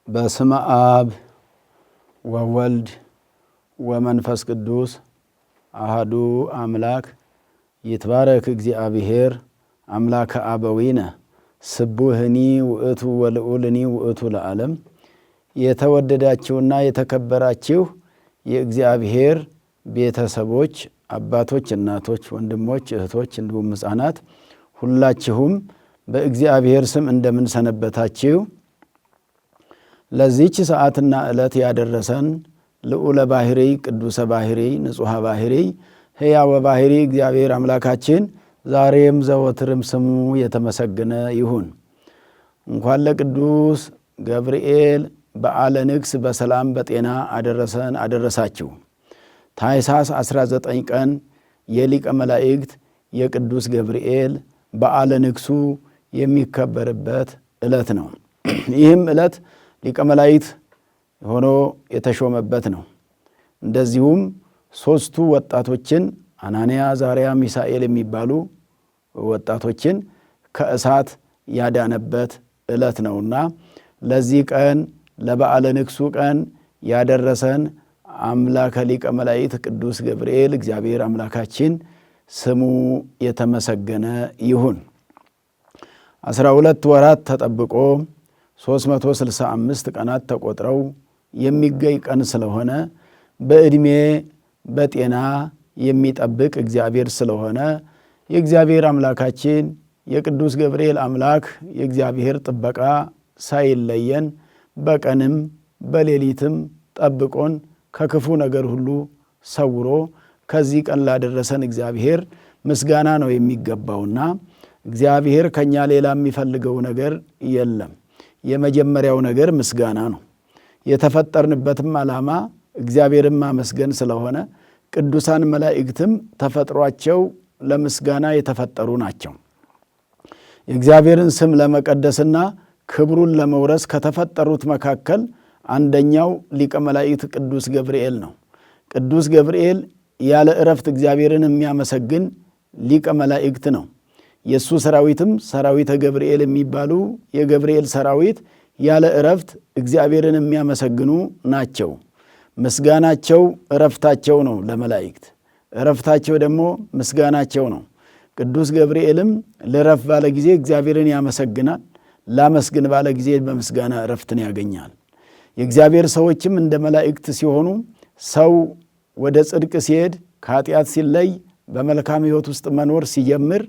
በስመ አብ ወወልድ ወመንፈስ ቅዱስ አሐዱ አምላክ ይትባረክ እግዚአብሔር አምላከ አበዊነ ስቡህኒ ውእቱ ወልዑልኒ ውእቱ ለዓለም። የተወደዳችሁና የተከበራችሁ የእግዚአብሔር ቤተሰቦች አባቶች፣ እናቶች፣ ወንድሞች፣ እህቶች እንዲሁም ሕፃናት ሁላችሁም በእግዚአብሔር ስም እንደምን ሰነበታችሁ? ለዚህች ሰዓትና ዕለት ያደረሰን ልዑለ ባሕሪ ቅዱሰ ባሕሪ ንጹሐ ባሕሪ ሕያወ ባሕሪ እግዚአብሔር አምላካችን ዛሬም ዘወትርም ስሙ የተመሰገነ ይሁን። እንኳን ለቅዱስ ገብርኤል በዓለ ንግሥ በሰላም በጤና አደረሰን አደረሳችሁ። ታኅሳስ 19 ቀን የሊቀ መላእክት የቅዱስ ገብርኤል በዓለ ንግሡ የሚከበርበት ዕለት ነው። ይህም ዕለት ሊቀ መላእክት ሆኖ የተሾመበት ነው። እንደዚሁም ሦስቱ ወጣቶችን አናንያ፣ አዛርያ፣ ሚሳኤል የሚባሉ ወጣቶችን ከእሳት ያዳነበት ዕለት ነውና ለዚህ ቀን ለበዓለ ንግሡ ቀን ያደረሰን አምላከ ሊቀ መላእክት ቅዱስ ገብርኤል እግዚአብሔር አምላካችን ስሙ የተመሰገነ ይሁን። 12 ወራት ተጠብቆ 365 ቀናት ተቆጥረው የሚገኝ ቀን ስለሆነ በዕድሜ በጤና የሚጠብቅ እግዚአብሔር ስለሆነ የእግዚአብሔር አምላካችን የቅዱስ ገብርኤል አምላክ የእግዚአብሔር ጥበቃ ሳይለየን በቀንም በሌሊትም ጠብቆን ከክፉ ነገር ሁሉ ሰውሮ ከዚህ ቀን ላደረሰን እግዚአብሔር ምስጋና ነው የሚገባውና እግዚአብሔር ከኛ ሌላ የሚፈልገው ነገር የለም። የመጀመሪያው ነገር ምስጋና ነው። የተፈጠርንበትም ዓላማ እግዚአብሔርን ማመስገን ስለሆነ ቅዱሳን መላእክትም ተፈጥሯቸው ለምስጋና የተፈጠሩ ናቸው። የእግዚአብሔርን ስም ለመቀደስና ክብሩን ለመውረስ ከተፈጠሩት መካከል አንደኛው ሊቀ መላእክት ቅዱስ ገብርኤል ነው። ቅዱስ ገብርኤል ያለ ዕረፍት እግዚአብሔርን የሚያመሰግን ሊቀ መላእክት ነው። የእሱ ሰራዊትም ሰራዊተ ገብርኤል የሚባሉ የገብርኤል ሰራዊት ያለ ዕረፍት እግዚአብሔርን የሚያመሰግኑ ናቸው። ምስጋናቸው ዕረፍታቸው ነው ለመላእክት፣ ዕረፍታቸው ደግሞ ምስጋናቸው ነው። ቅዱስ ገብርኤልም ልረፍ ባለ ጊዜ እግዚአብሔርን ያመሰግናል፣ ላመስግን ባለ ጊዜ በምስጋና ዕረፍትን ያገኛል። የእግዚአብሔር ሰዎችም እንደ መላእክት ሲሆኑ ሰው ወደ ጽድቅ ሲሄድ ከኃጢአት ሲለይ በመልካም ሕይወት ውስጥ መኖር ሲጀምር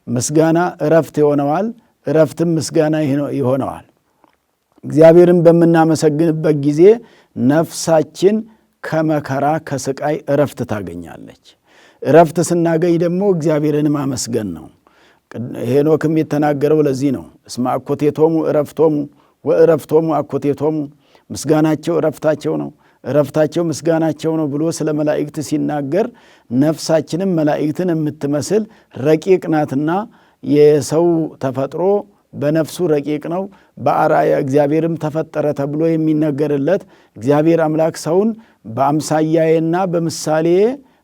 ምስጋና ዕረፍት ይሆነዋል፣ ዕረፍትም ምስጋና ይሆነዋል። እግዚአብሔርን በምናመሰግንበት ጊዜ ነፍሳችን ከመከራ ከስቃይ ዕረፍት ታገኛለች። ዕረፍት ስናገኝ ደግሞ እግዚአብሔርን ማመስገን ነው። ሄኖክም የተናገረው ለዚህ ነው። እስመ አኮቴቶሙ ዕረፍቶሙ ወዕረፍቶሙ አኮቴቶሙ፣ ምስጋናቸው ዕረፍታቸው ነው፣ ዕረፍታቸው ምስጋናቸው ነው ብሎ ስለ መላእክት ሲናገር ነፍሳችንም መላእክትን የምትመስል ረቂቅ ናትና የሰው ተፈጥሮ በነፍሱ ረቂቅ ነው፣ በአርአያ እግዚአብሔርም ተፈጠረ ተብሎ የሚነገርለት እግዚአብሔር አምላክ ሰውን በአምሳያዬና በምሳሌ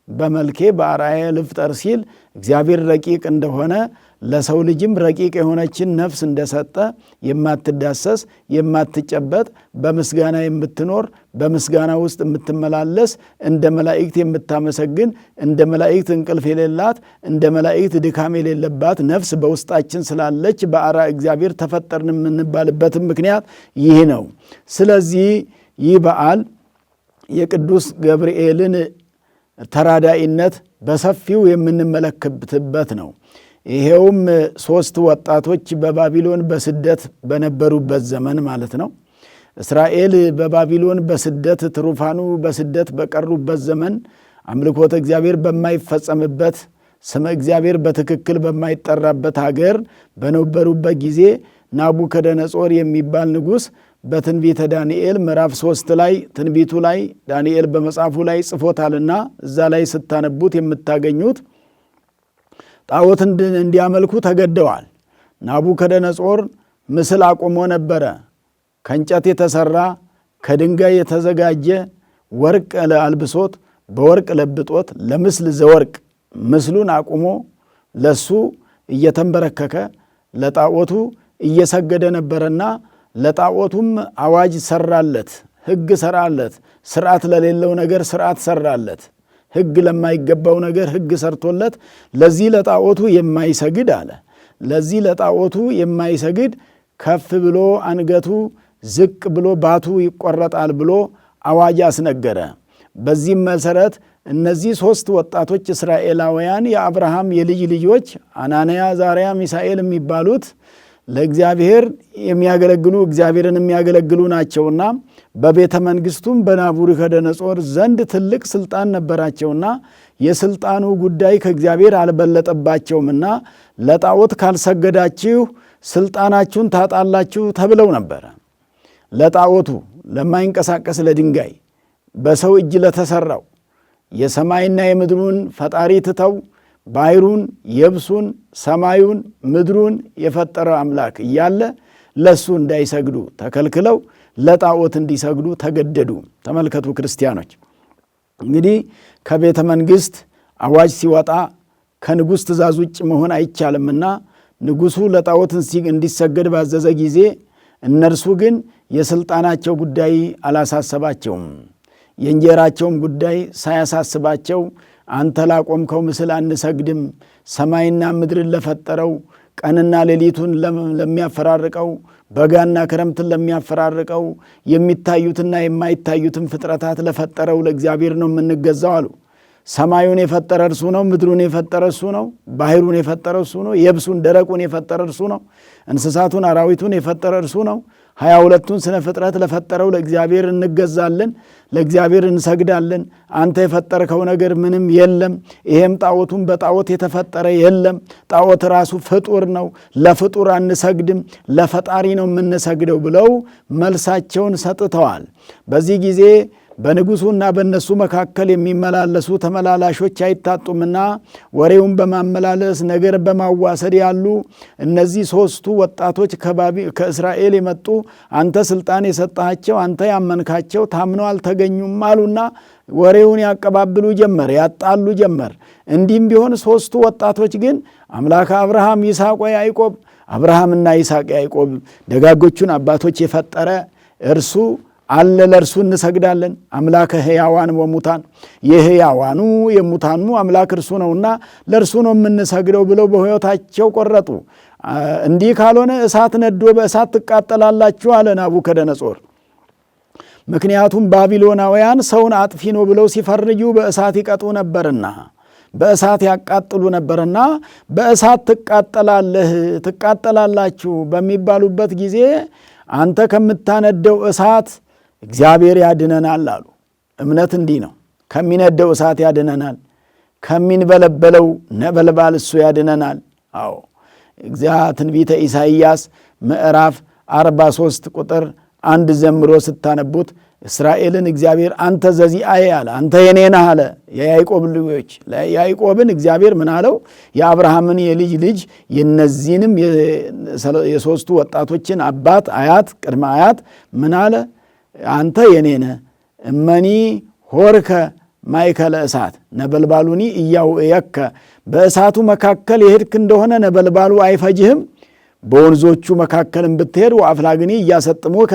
በመልኬ በአርአያ ልፍጠር ሲል እግዚአብሔር ረቂቅ እንደሆነ ለሰው ልጅም ረቂቅ የሆነችን ነፍስ እንደሰጠ የማትዳሰስ የማትጨበጥ በምስጋና የምትኖር በምስጋና ውስጥ የምትመላለስ እንደ መላእክት የምታመሰግን እንደ መላእክት እንቅልፍ የሌላት እንደ መላእክት ድካም የሌለባት ነፍስ በውስጣችን ስላለች በአርአያ እግዚአብሔር ተፈጠርን የምንባልበትም ምክንያት ይህ ነው። ስለዚህ ይህ በዓል የቅዱስ ገብርኤልን ተራዳኢነት በሰፊው የምንመለከትበት ነው። ይሄውም 3 ወጣቶች በባቢሎን በስደት በነበሩበት ዘመን ማለት ነው። እስራኤል በባቢሎን በስደት ትሩፋኑ በስደት በቀሩበት ዘመን አምልኮተ እግዚአብሔር በማይፈጸምበት ስመ እግዚአብሔር በትክክል በማይጠራበት ሀገር በነበሩበት ጊዜ ናቡከደነጾር የሚባል ንጉሥ በትንቢተ ዳንኤል ምዕራፍ 3 ላይ ትንቢቱ ላይ ዳንኤል በመጽሐፉ ላይ ጽፎታልና እዛ ላይ ስታነቡት የምታገኙት ጣዖት እንዲያመልኩ ተገደዋል። ናቡከደነጾር ምስል አቁሞ ነበረ። ከእንጨት የተሰራ ከድንጋይ የተዘጋጀ ወርቅ አልብሶት በወርቅ ለብጦት ለምስል ዘወርቅ ምስሉን አቁሞ ለሱ እየተንበረከከ ለጣዖቱ እየሰገደ ነበርና ለጣዖቱም አዋጅ ሰራለት፣ ሕግ ሰራለት። ስርዓት ለሌለው ነገር ስርዓት ሰራለት። ሕግ ለማይገባው ነገር ሕግ ሰርቶለት ለዚህ ለጣዖቱ የማይሰግድ አለ። ለዚህ ለጣዖቱ የማይሰግድ ከፍ ብሎ አንገቱ ዝቅ ብሎ ባቱ ይቆረጣል ብሎ አዋጅ አስነገረ። በዚህም መሰረት እነዚህ 3 ወጣቶች እስራኤላውያን የአብርሃም የልጅ ልጆች አናንያ፣ አዛርያ፣ ሚሳኤል የሚባሉት ለእግዚአብሔር የሚያገለግሉ እግዚአብሔርን የሚያገለግሉ ናቸውና በቤተ መንግስቱም በናቡከደነጾር ዘንድ ትልቅ ስልጣን ነበራቸውና የስልጣኑ ጉዳይ ከእግዚአብሔር አልበለጠባቸውምና ለጣዖት ካልሰገዳችሁ ስልጣናችሁን ታጣላችሁ ተብለው ነበረ። ለጣዖቱ ለማይንቀሳቀስ ለድንጋይ በሰው እጅ ለተሰራው የሰማይና የምድሩን ፈጣሪ ትተው ባሕሩን፣ የብሱን፣ ሰማዩን፣ ምድሩን የፈጠረ አምላክ እያለ ለሱ እንዳይሰግዱ ተከልክለው ለጣዖት እንዲሰግዱ ተገደዱ። ተመልከቱ ክርስቲያኖች፣ እንግዲህ ከቤተ መንግሥት አዋጅ ሲወጣ ከንጉሥ ትእዛዝ ውጭ መሆን አይቻልምና ንጉሡ ለጣዖት እንዲሰገድ ባዘዘ ጊዜ እነርሱ ግን የሥልጣናቸው ጉዳይ አላሳሰባቸውም። የእንጀራቸውም ጉዳይ ሳያሳስባቸው አንተ ላቆምከው ምስል አንሰግድም፣ ሰማይና ምድርን ለፈጠረው ቀንና ሌሊቱን ለሚያፈራርቀው በጋና ክረምትን ለሚያፈራርቀው የሚታዩትና የማይታዩትን ፍጥረታት ለፈጠረው ለእግዚአብሔር ነው የምንገዛው አሉ። ሰማዩን የፈጠረ እርሱ ነው። ምድሩን የፈጠረ እርሱ ነው። ባሕሩን የፈጠረ እርሱ ነው። የብሱን ደረቁን የፈጠረ እርሱ ነው። እንስሳቱን አራዊቱን የፈጠረ እርሱ ነው። 22ቱን ስነ ፍጥረት ለፈጠረው ለእግዚአብሔር እንገዛለን፣ ለእግዚአብሔር እንሰግዳለን። አንተ የፈጠርከው ነገር ምንም የለም። ይሄም ጣዖቱን በጣዖት የተፈጠረ የለም። ጣዖት ራሱ ፍጡር ነው። ለፍጡር አንሰግድም፣ ለፈጣሪ ነው የምንሰግደው ብለው መልሳቸውን ሰጥተዋል። በዚህ ጊዜ በንጉሡና በእነሱ መካከል የሚመላለሱ ተመላላሾች አይታጡምና ወሬውን በማመላለስ ነገር በማዋሰድ ያሉ እነዚህ 3ቱ ወጣቶች ከእስራኤል የመጡ አንተ ስልጣን የሰጣቸው አንተ ያመንካቸው ታምነው አልተገኙም አሉና ወሬውን ያቀባብሉ ጀመር፣ ያጣሉ ጀመር። እንዲህም ቢሆን 3ቱ ወጣቶች ግን አምላከ አብርሃም፣ ይስሐቅ፣ ያዕቆብ አብርሃምና ይስሐቅ ያዕቆብ ደጋጎቹን አባቶች የፈጠረ እርሱ አለ፣ ለእርሱ እንሰግዳለን። አምላከ ሕያዋን ወሙታን የሕያዋኑ የሙታኑ አምላክ እርሱ ነውና ለእርሱ ነው የምንሰግደው ብለው በሕይወታቸው ቆረጡ። እንዲህ ካልሆነ እሳት ነዶ በእሳት ትቃጠላላችሁ አለ ናቡከደነጾር። ምክንያቱም ባቢሎናውያን ሰውን አጥፊ ነው ብለው ሲፈርጁ በእሳት ይቀጡ ነበርና በእሳት ያቃጥሉ ነበርና በእሳት ትቃጠላላችሁ በሚባሉበት ጊዜ አንተ ከምታነደው እሳት እግዚአብሔር ያድነናል አሉ። እምነት እንዲህ ነው። ከሚነደው እሳት ያድነናል፣ ከሚንበለበለው ነበልባል እሱ ያድነናል። አዎ ትንቢተ ኢሳይያስ ምዕራፍ 43 ቁጥር 1 ጀምሮ ስታነቡት እስራኤልን እግዚአብሔር አንተ ዘዚአዬ አለ፣ አንተ የኔ ነህ አለ። የያዕቆብ ልጆች ያዕቆብን እግዚአብሔር ምን አለው? የአብርሃምን የልጅ ልጅ የነዚህንም የ3ቱ ወጣቶችን አባት አያት ቅድመ አያት ምን አለ? አንተ የኔ ነህ እመኒ ሆርከ ማእከለ እሳት ነበልባሉኒ ኢያውእየከ፣ በእሳቱ መካከል የሄድክ እንደሆነ ነበልባሉ አይፈጅህም። በወንዞቹ መካከልም ብትሄድ ወአፍላግኒ እያሰጥሙከ፣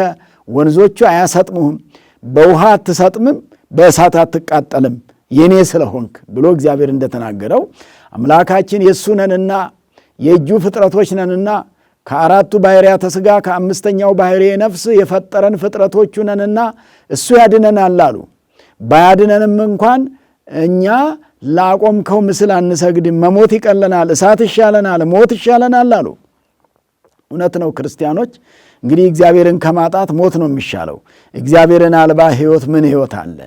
ወንዞቹ አያሰጥሙህም። በውሃ አትሰጥምም፣ በእሳት አትቃጠልም የኔ ስለሆንክ ብሎ እግዚአብሔር እንደተናገረው አምላካችን የእሱ ነንና የእጁ ፍጥረቶች ነንና ከ4ቱ ባሕርያተ ሥጋ ከ5ኛው ባሕርየ ነፍስ የፈጠረን ፍጥረቶቹ ነንና እሱ ያድነናል አሉ። ባያድነንም እንኳን እኛ ላቆምከው ምስል አንሰግድም፣ መሞት ይቀለናል፣ እሳት ይሻለናል፣ ሞት ይሻለናል አሉ። እውነት ነው ክርስቲያኖች። እንግዲህ እግዚአብሔርን ከማጣት ሞት ነው የሚሻለው። እግዚአብሔርን አልባ ሕይወት ምን ሕይወት አለ?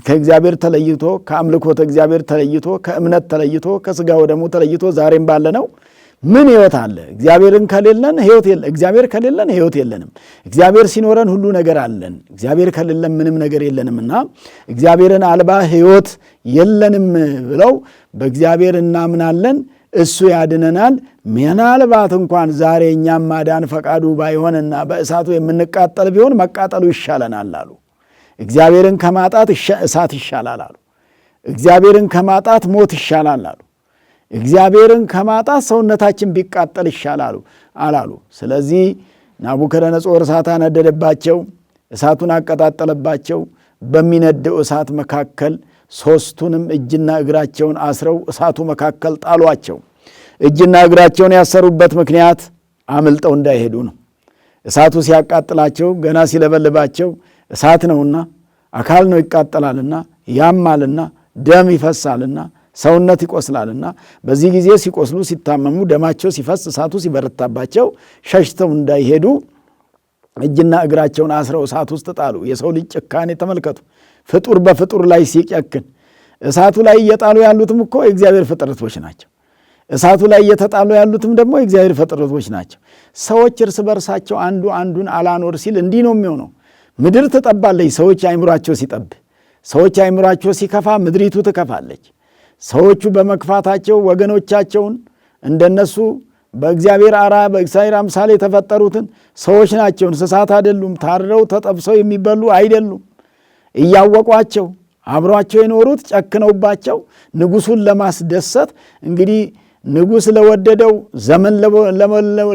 ከእግዚአብሔር ተለይቶ ከአምልኮተ እግዚአብሔር ተለይቶ ከእምነት ተለይቶ ከሥጋ ወደሙ ተለይቶ ዛሬም ባለ ነው ምን ሕይወት አለ? እግዚአብሔርን ከሌለን ሕይወት የለም። እግዚአብሔር ከሌለን ሕይወት የለንም። እግዚአብሔር ሲኖረን ሁሉ ነገር አለን። እግዚአብሔር ከሌለን ምንም ነገር የለንምና እግዚአብሔርን አልባ ሕይወት የለንም ብለው በእግዚአብሔር እናምናለን፣ እሱ ያድነናል። ምናልባት እንኳን ዛሬ እኛም ማዳን ፈቃዱ ባይሆንና በእሳቱ የምንቃጠል ቢሆን መቃጠሉ ይሻለናል አሉ። እግዚአብሔርን ከማጣት እሳት ይሻላል አሉ። እግዚአብሔርን ከማጣት ሞት ይሻላል አሉ። እግዚአብሔርን ከማጣት ሰውነታችን ቢቃጠል ይሻላል አላሉ። ስለዚህ ናቡከደነጾር እሳት አነደደባቸው፣ እሳቱን አቀጣጠለባቸው። በሚነደው እሳት መካከል ሦስቱንም እጅና እግራቸውን አስረው እሳቱ መካከል ጣሏቸው። እጅና እግራቸውን ያሰሩበት ምክንያት አምልጠው እንዳይሄዱ ነው። እሳቱ ሲያቃጥላቸው ገና ሲለበልባቸው እሳት ነውና አካል ነው ይቃጠላልና ያማልና ደም ይፈሳልና ሰውነት ይቆስላልና በዚህ ጊዜ ሲቆስሉ ሲታመሙ ደማቸው ሲፈስ እሳቱ ሲበረታባቸው ሸሽተው እንዳይሄዱ እጅና እግራቸውን አስረው እሳት ውስጥ ጣሉ። የሰው ልጅ ጭካኔ ተመልከቱ። ፍጡር በፍጡር ላይ ሲጨክን እሳቱ ላይ እየጣሉ ያሉትም እኮ የእግዚአብሔር ፍጥረቶች ናቸው። እሳቱ ላይ እየተጣሉ ያሉትም ደግሞ የእግዚአብሔር ፍጥረቶች ናቸው። ሰዎች እርስ በርሳቸው አንዱ አንዱን አላኖር ሲል እንዲህ ነው የሚሆነው። ምድር ትጠባለች ሰዎች አይምሯቸው ሲጠብ፣ ሰዎች አይምሯቸው ሲከፋ ምድሪቱ ትከፋለች። ሰዎቹ በመክፋታቸው ወገኖቻቸውን እንደነሱ በእግዚአብሔር አርአያ በእግዚአብሔር አምሳል የተፈጠሩትን ሰዎች ናቸው፣ እንስሳት አይደሉም። ታርደው ተጠብሰው የሚበሉ አይደሉም። እያወቋቸው አብሯቸው የኖሩት ጨክነውባቸው ንጉሱን ለማስደሰት እንግዲህ ንጉሥ ለወደደው ዘመን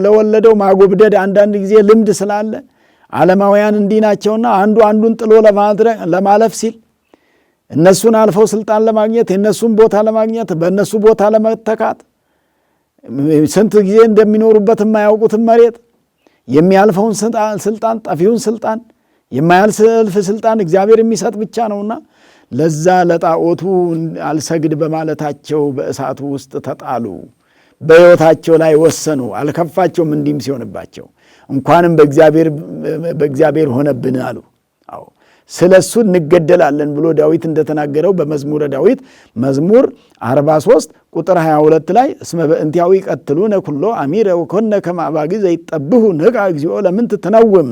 ለወለደው ማጎብደድ አንዳንድ ጊዜ ልምድ ስላለ ዓለማውያን እንዲህ ናቸውና አንዱ አንዱን ጥሎ ለማለፍ ሲል እነሱን አልፈው ስልጣን ለማግኘት የነሱን ቦታ ለማግኘት በእነሱ ቦታ ለመተካት ስንት ጊዜ እንደሚኖሩበት የማያውቁትን መሬት የሚያልፈውን ስልጣን ጠፊውን ስልጣን የማያልፍ ስልጣን እግዚአብሔር የሚሰጥ ብቻ ነውና ለዛ ለጣዖቱ አልሰግድ በማለታቸው በእሳቱ ውስጥ ተጣሉ። በሕይወታቸው ላይ ወሰኑ። አልከፋቸውም እንዲህም ሲሆንባቸው እንኳንም በእግዚአብሔር ሆነብን አሉ። አዎ ስለ እሱ እንገደላለን ብሎ ዳዊት እንደተናገረው በመዝሙረ ዳዊት መዝሙር 43 ቁጥር 22 ላይ እስመ በእንቲአዊ ቀትሉነ ኩሎ አሚረ ወኮነ ከመ አባግዕ ዘይጠብሑ ንቃ እግዚኦ ለምን ትትነውም።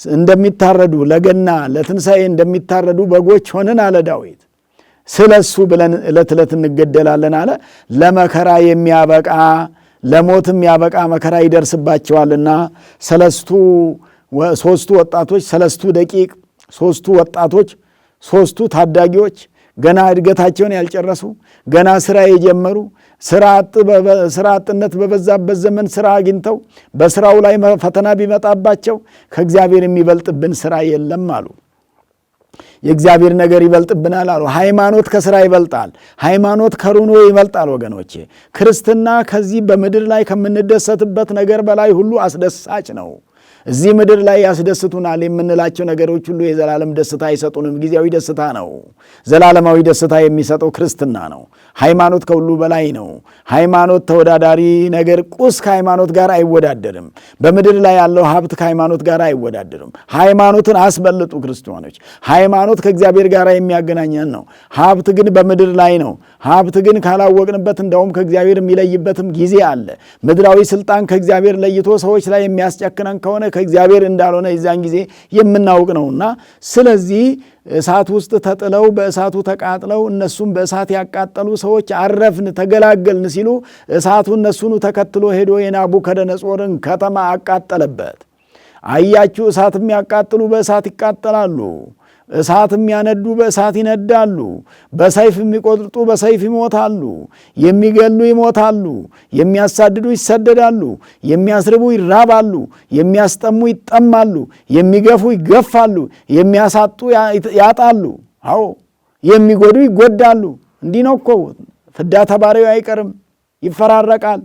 እንደሚታረዱ ለገና ለትንሣኤ እንደሚታረዱ በጎች ሆነን አለ ዳዊት። ስለ እሱ ብለን ዕለት ዕለት እንገደላለን አለ። ለመከራ የሚያበቃ ለሞትም ያበቃ መከራ ይደርስባቸዋልና ሦስቱ ወጣቶች ሰለስቱ ደቂቅ ሦስቱ ወጣቶች ሦስቱ ታዳጊዎች ገና እድገታቸውን ያልጨረሱ ገና ሥራ የጀመሩ ሥራ አጥነት በበዛበት ዘመን ሥራ አግኝተው በሥራው ላይ ፈተና ቢመጣባቸው ከእግዚአብሔር የሚበልጥብን ሥራ የለም አሉ። የእግዚአብሔር ነገር ይበልጥብናል አሉ። ሃይማኖት ከሥራ ይበልጣል። ሃይማኖት ከሩኖ ይበልጣል። ወገኖቼ ክርስትና ከዚህ በምድር ላይ ከምንደሰትበት ነገር በላይ ሁሉ አስደሳች ነው። እዚህ ምድር ላይ ያስደስቱናል የምንላቸው ነገሮች ሁሉ የዘላለም ደስታ አይሰጡንም። ጊዜያዊ ደስታ ነው። ዘላለማዊ ደስታ የሚሰጠው ክርስትና ነው። ሃይማኖት ከሁሉ በላይ ነው። ሃይማኖት ተወዳዳሪ ነገር ቁስ ከሃይማኖት ጋር አይወዳደርም። በምድር ላይ ያለው ሀብት ከሃይማኖት ጋር አይወዳደርም። ሃይማኖትን አስበልጡ ክርስቲያኖች። ሃይማኖት ከእግዚአብሔር ጋር የሚያገናኘን ነው። ሀብት ግን በምድር ላይ ነው። ሀብት ግን ካላወቅንበት እንደውም ከእግዚአብሔር የሚለይበትም ጊዜ አለ። ምድራዊ ስልጣን ከእግዚአብሔር ለይቶ ሰዎች ላይ የሚያስጨክነን ከሆነ ከእግዚአብሔር እንዳልሆነ የዛን ጊዜ የምናውቅ ነውና ስለዚህ እሳት ውስጥ ተጥለው በእሳቱ ተቃጥለው እነሱም በእሳት ያቃጠሉ ሰዎች አረፍን ተገላገልን ሲሉ እሳቱ እነሱኑ ተከትሎ ሄዶ የናቡከደነጾርን ከተማ አቃጠለበት። አያችሁ፣ እሳት የሚያቃጥሉ በእሳት ይቃጠላሉ። እሳት የሚያነዱ በእሳት ይነዳሉ። በሰይፍ የሚቆርጡ በሰይፍ ይሞታሉ። የሚገሉ ይሞታሉ። የሚያሳድዱ ይሰደዳሉ። የሚያስርቡ ይራባሉ። የሚያስጠሙ ይጠማሉ። የሚገፉ ይገፋሉ። የሚያሳጡ ያጣሉ። አዎ የሚጎዱ ይጎዳሉ። እንዲህ ነው እኮ ፍዳ ተባሪው አይቀርም፣ ይፈራረቃል።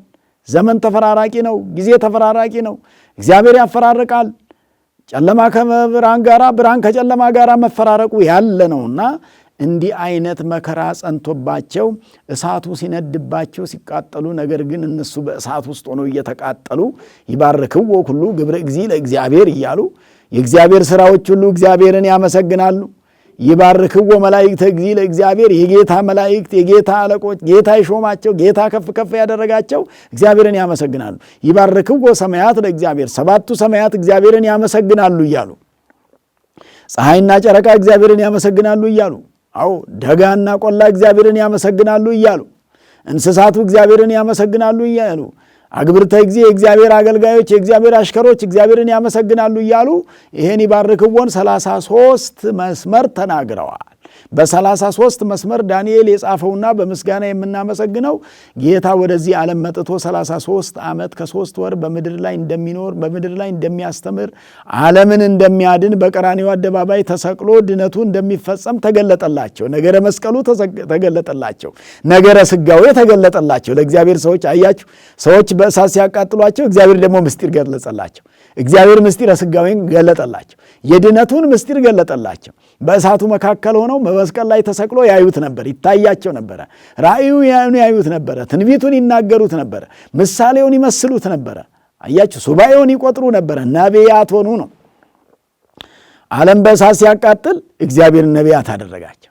ዘመን ተፈራራቂ ነው። ጊዜ ተፈራራቂ ነው። እግዚአብሔር ያፈራርቃል። ጨለማ ከብርሃን ጋራ፣ ብርሃን ከጨለማ ጋራ መፈራረቁ ያለ ነውና እንዲህ አይነት መከራ ጸንቶባቸው እሳቱ ሲነድባቸው ሲቃጠሉ፣ ነገር ግን እነሱ በእሳት ውስጥ ሆነው እየተቃጠሉ ይባርክዎ ኩሉ ግብረ እግዚእ ለእግዚአብሔር እያሉ የእግዚአብሔር ሥራዎች ሁሉ እግዚአብሔርን ያመሰግናሉ። ይባርክዎ መላእክተ እግዚእ ለእግዚአብሔር፣ የጌታ መላእክት የጌታ አለቆች ጌታ ይሾማቸው ጌታ ከፍ ከፍ ያደረጋቸው እግዚአብሔርን ያመሰግናሉ። ይባርክዎ ሰማያት ለእግዚአብሔር፣ ሰባቱ ሰማያት እግዚአብሔርን ያመሰግናሉ እያሉ ፀሐይና ጨረቃ እግዚአብሔርን ያመሰግናሉ እያሉ አዎ ደጋና ቆላ እግዚአብሔርን ያመሰግናሉ እያሉ እንስሳቱ እግዚአብሔርን ያመሰግናሉ እያሉ አግብርተ እግዚእ የእግዚአብሔር አገልጋዮች የእግዚአብሔር አሽከሮች እግዚአብሔርን ያመሰግናሉ እያሉ ይሄን ይባርክዎን 33 መስመር ተናግረዋል። በ33 መስመር ዳንኤል የጻፈውና በምስጋና የምናመሰግነው ጌታ ወደዚህ ዓለም መጥቶ 33 ዓመት ከ3 ወር በምድር ላይ እንደሚኖር በምድር ላይ እንደሚያስተምር ዓለምን እንደሚያድን በቀራንዮ አደባባይ ተሰቅሎ ድነቱ እንደሚፈጸም ተገለጠላቸው። ነገረ መስቀሉ ተገለጠላቸው። ነገረ ስጋዌ ተገለጠላቸው ለእግዚአብሔር ሰዎች። አያችሁ፣ ሰዎች በእሳት ሲያቃጥሏቸው እግዚአብሔር ደግሞ ምስጢር ገለጸላቸው። እግዚአብሔር ምስጢረ ስጋዌን ገለጠላቸው። የድነቱን ምስጢር ገለጠላቸው። በእሳቱ መካከል ሆነው በመስቀል ላይ ተሰቅሎ ያዩት ነበር፣ ይታያቸው ነበረ። ራእዩን ያዩት ነበረ፣ ትንቢቱን ይናገሩት ነበረ፣ ምሳሌውን ይመስሉት ነበረ። አያችሁ፣ ሱባኤውን ይቆጥሩ ነበረ። ነቢያት ሆኑ ነው። ዓለም በእሳት ሲያቃጥል እግዚአብሔር ነቢያት አደረጋቸው።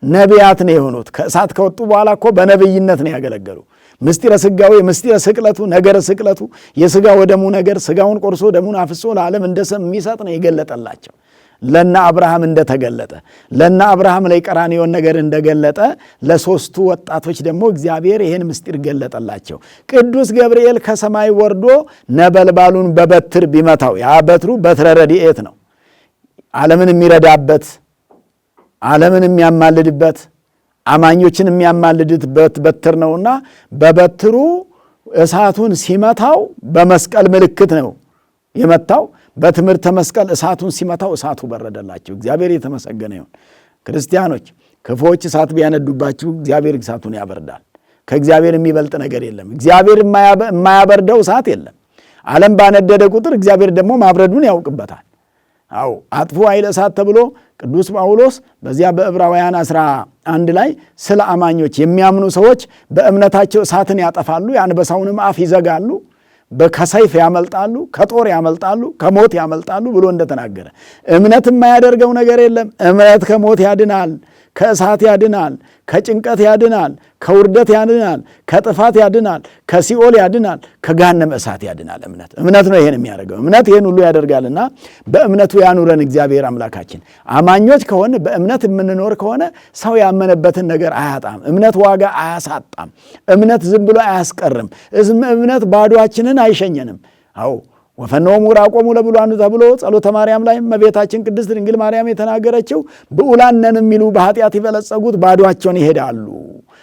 ነቢያት ነው የሆኑት። ከእሳት ከወጡ በኋላ እኮ በነቢይነት ነው ያገለገሉ። ምስጢረ ስጋዌ፣ ምስጢረ ስቅለቱ፣ ነገረ ስቅለቱ፣ የስጋ ወደሙ ነገር ስጋውን ቆርሶ ደሙን አፍሶ ለዓለም እንደሚሰጥ ነው የገለጠላቸው። ለነ አብርሃም እንደተገለጠ ለነ አብርሃም ላይ ቀራንዮን ነገር እንደገለጠ ለሶስቱ ወጣቶች ደግሞ እግዚአብሔር ይህን ምስጢር ገለጠላቸው። ቅዱስ ገብርኤል ከሰማይ ወርዶ ነበልባሉን በበትር ቢመታው፣ ያ በትሩ በትረ ረድኤት ነው። ዓለምን የሚረዳበት፣ ዓለምን የሚያማልድበት፣ አማኞችን የሚያማልድበት በትር ነውና በበትሩ እሳቱን ሲመታው በመስቀል ምልክት ነው የመታው። በትምህርተ መስቀል እሳቱን ሲመታው እሳቱ በረደላቸው። እግዚአብሔር የተመሰገነ ይሁን። ክርስቲያኖች፣ ክፉዎች እሳት ቢያነዱባችሁ እግዚአብሔር እሳቱን ያበርዳል። ከእግዚአብሔር የሚበልጥ ነገር የለም። እግዚአብሔር የማያበርደው እሳት የለም። ዓለም ባነደደ ቁጥር እግዚአብሔር ደግሞ ማብረዱን ያውቅበታል። አዎ፣ አጥፉ ኃይለ እሳት ተብሎ ቅዱስ ጳውሎስ በዚያ በዕብራውያን 11 ላይ ስለ አማኞች የሚያምኑ ሰዎች በእምነታቸው እሳትን ያጠፋሉ፣ የአንበሳውንም አፍ ይዘጋሉ፣ ከሰይፍ ያመልጣሉ፣ ከጦር ያመልጣሉ፣ ከሞት ያመልጣሉ ብሎ እንደተናገረ እምነት የማያደርገው ነገር የለም። እምነት ከሞት ያድናል፣ ከእሳት ያድናል፣ ከጭንቀት ያድናል፣ ከውርደት ያድናል፣ ከጥፋት ያድናል፣ ከሲኦል ያድናል፣ ከገሃነመ እሳት ያድናል። እምነት ነው ይሄን የሚያደርገው። እምነት ይሄን ሁሉ ያደርጋልና በእምነቱ ያኑረን እግዚአብሔር አምላካችን። አማኞች ከሆነ በእምነት የምንኖር ከሆነ ሰው ያመነበትን ነገር አያጣም። እምነት ዋጋ አያሳጣም። እምነት ዝም ብሎ አያስቀርም። እምነት ባዶአችንን አይሸኘንም። አዎ፣ ወፈኖሙ ራቆሙ ለብሉዓን ተብሎ ጸሎተ ማርያም ላይ እመቤታችን ቅድስት ድንግል ማርያም የተናገረችው ብዑላን ነን የሚሉ በኃጢአት የበለጸጉት ባዶአቸውን ይሄዳሉ።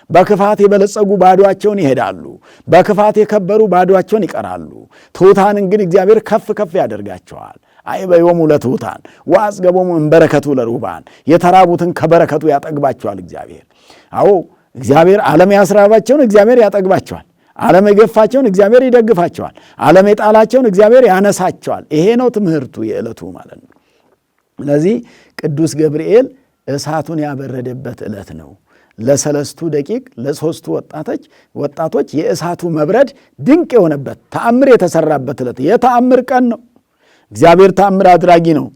በክፋት የበለጸጉ ባዶአቸውን ይሄዳሉ። በክፋት የከበሩ ባዶአቸውን ይቀራሉ። ትሑታንን ግን እግዚአብሔር ከፍ ከፍ ያደርጋቸዋል። አይበዮሙ ለትሑታን ወአጽገቦሙ እምበረከቱ ለርሁባን። የተራቡትን ከበረከቱ ያጠግባቸዋል እግዚአብሔር። አዎ፣ እግዚአብሔር ዓለም ያስራባቸውን እግዚአብሔር ያጠግባቸዋል። ዓለም የገፋቸውን እግዚአብሔር ይደግፋቸዋል። ዓለም የጣላቸውን እግዚአብሔር ያነሳቸዋል። ይሄ ነው ትምህርቱ የዕለቱ ማለት ነው። ስለዚህ ቅዱስ ገብርኤል እሳቱን ያበረደበት ዕለት ነው። ለሰለስቱ ደቂቅ ለሶስቱ ወጣቶች የእሳቱ መብረድ ድንቅ የሆነበት ተአምር የተሰራበት ዕለት የተአምር ቀን ነው። እግዚአብሔር ተአምር አድራጊ ነው።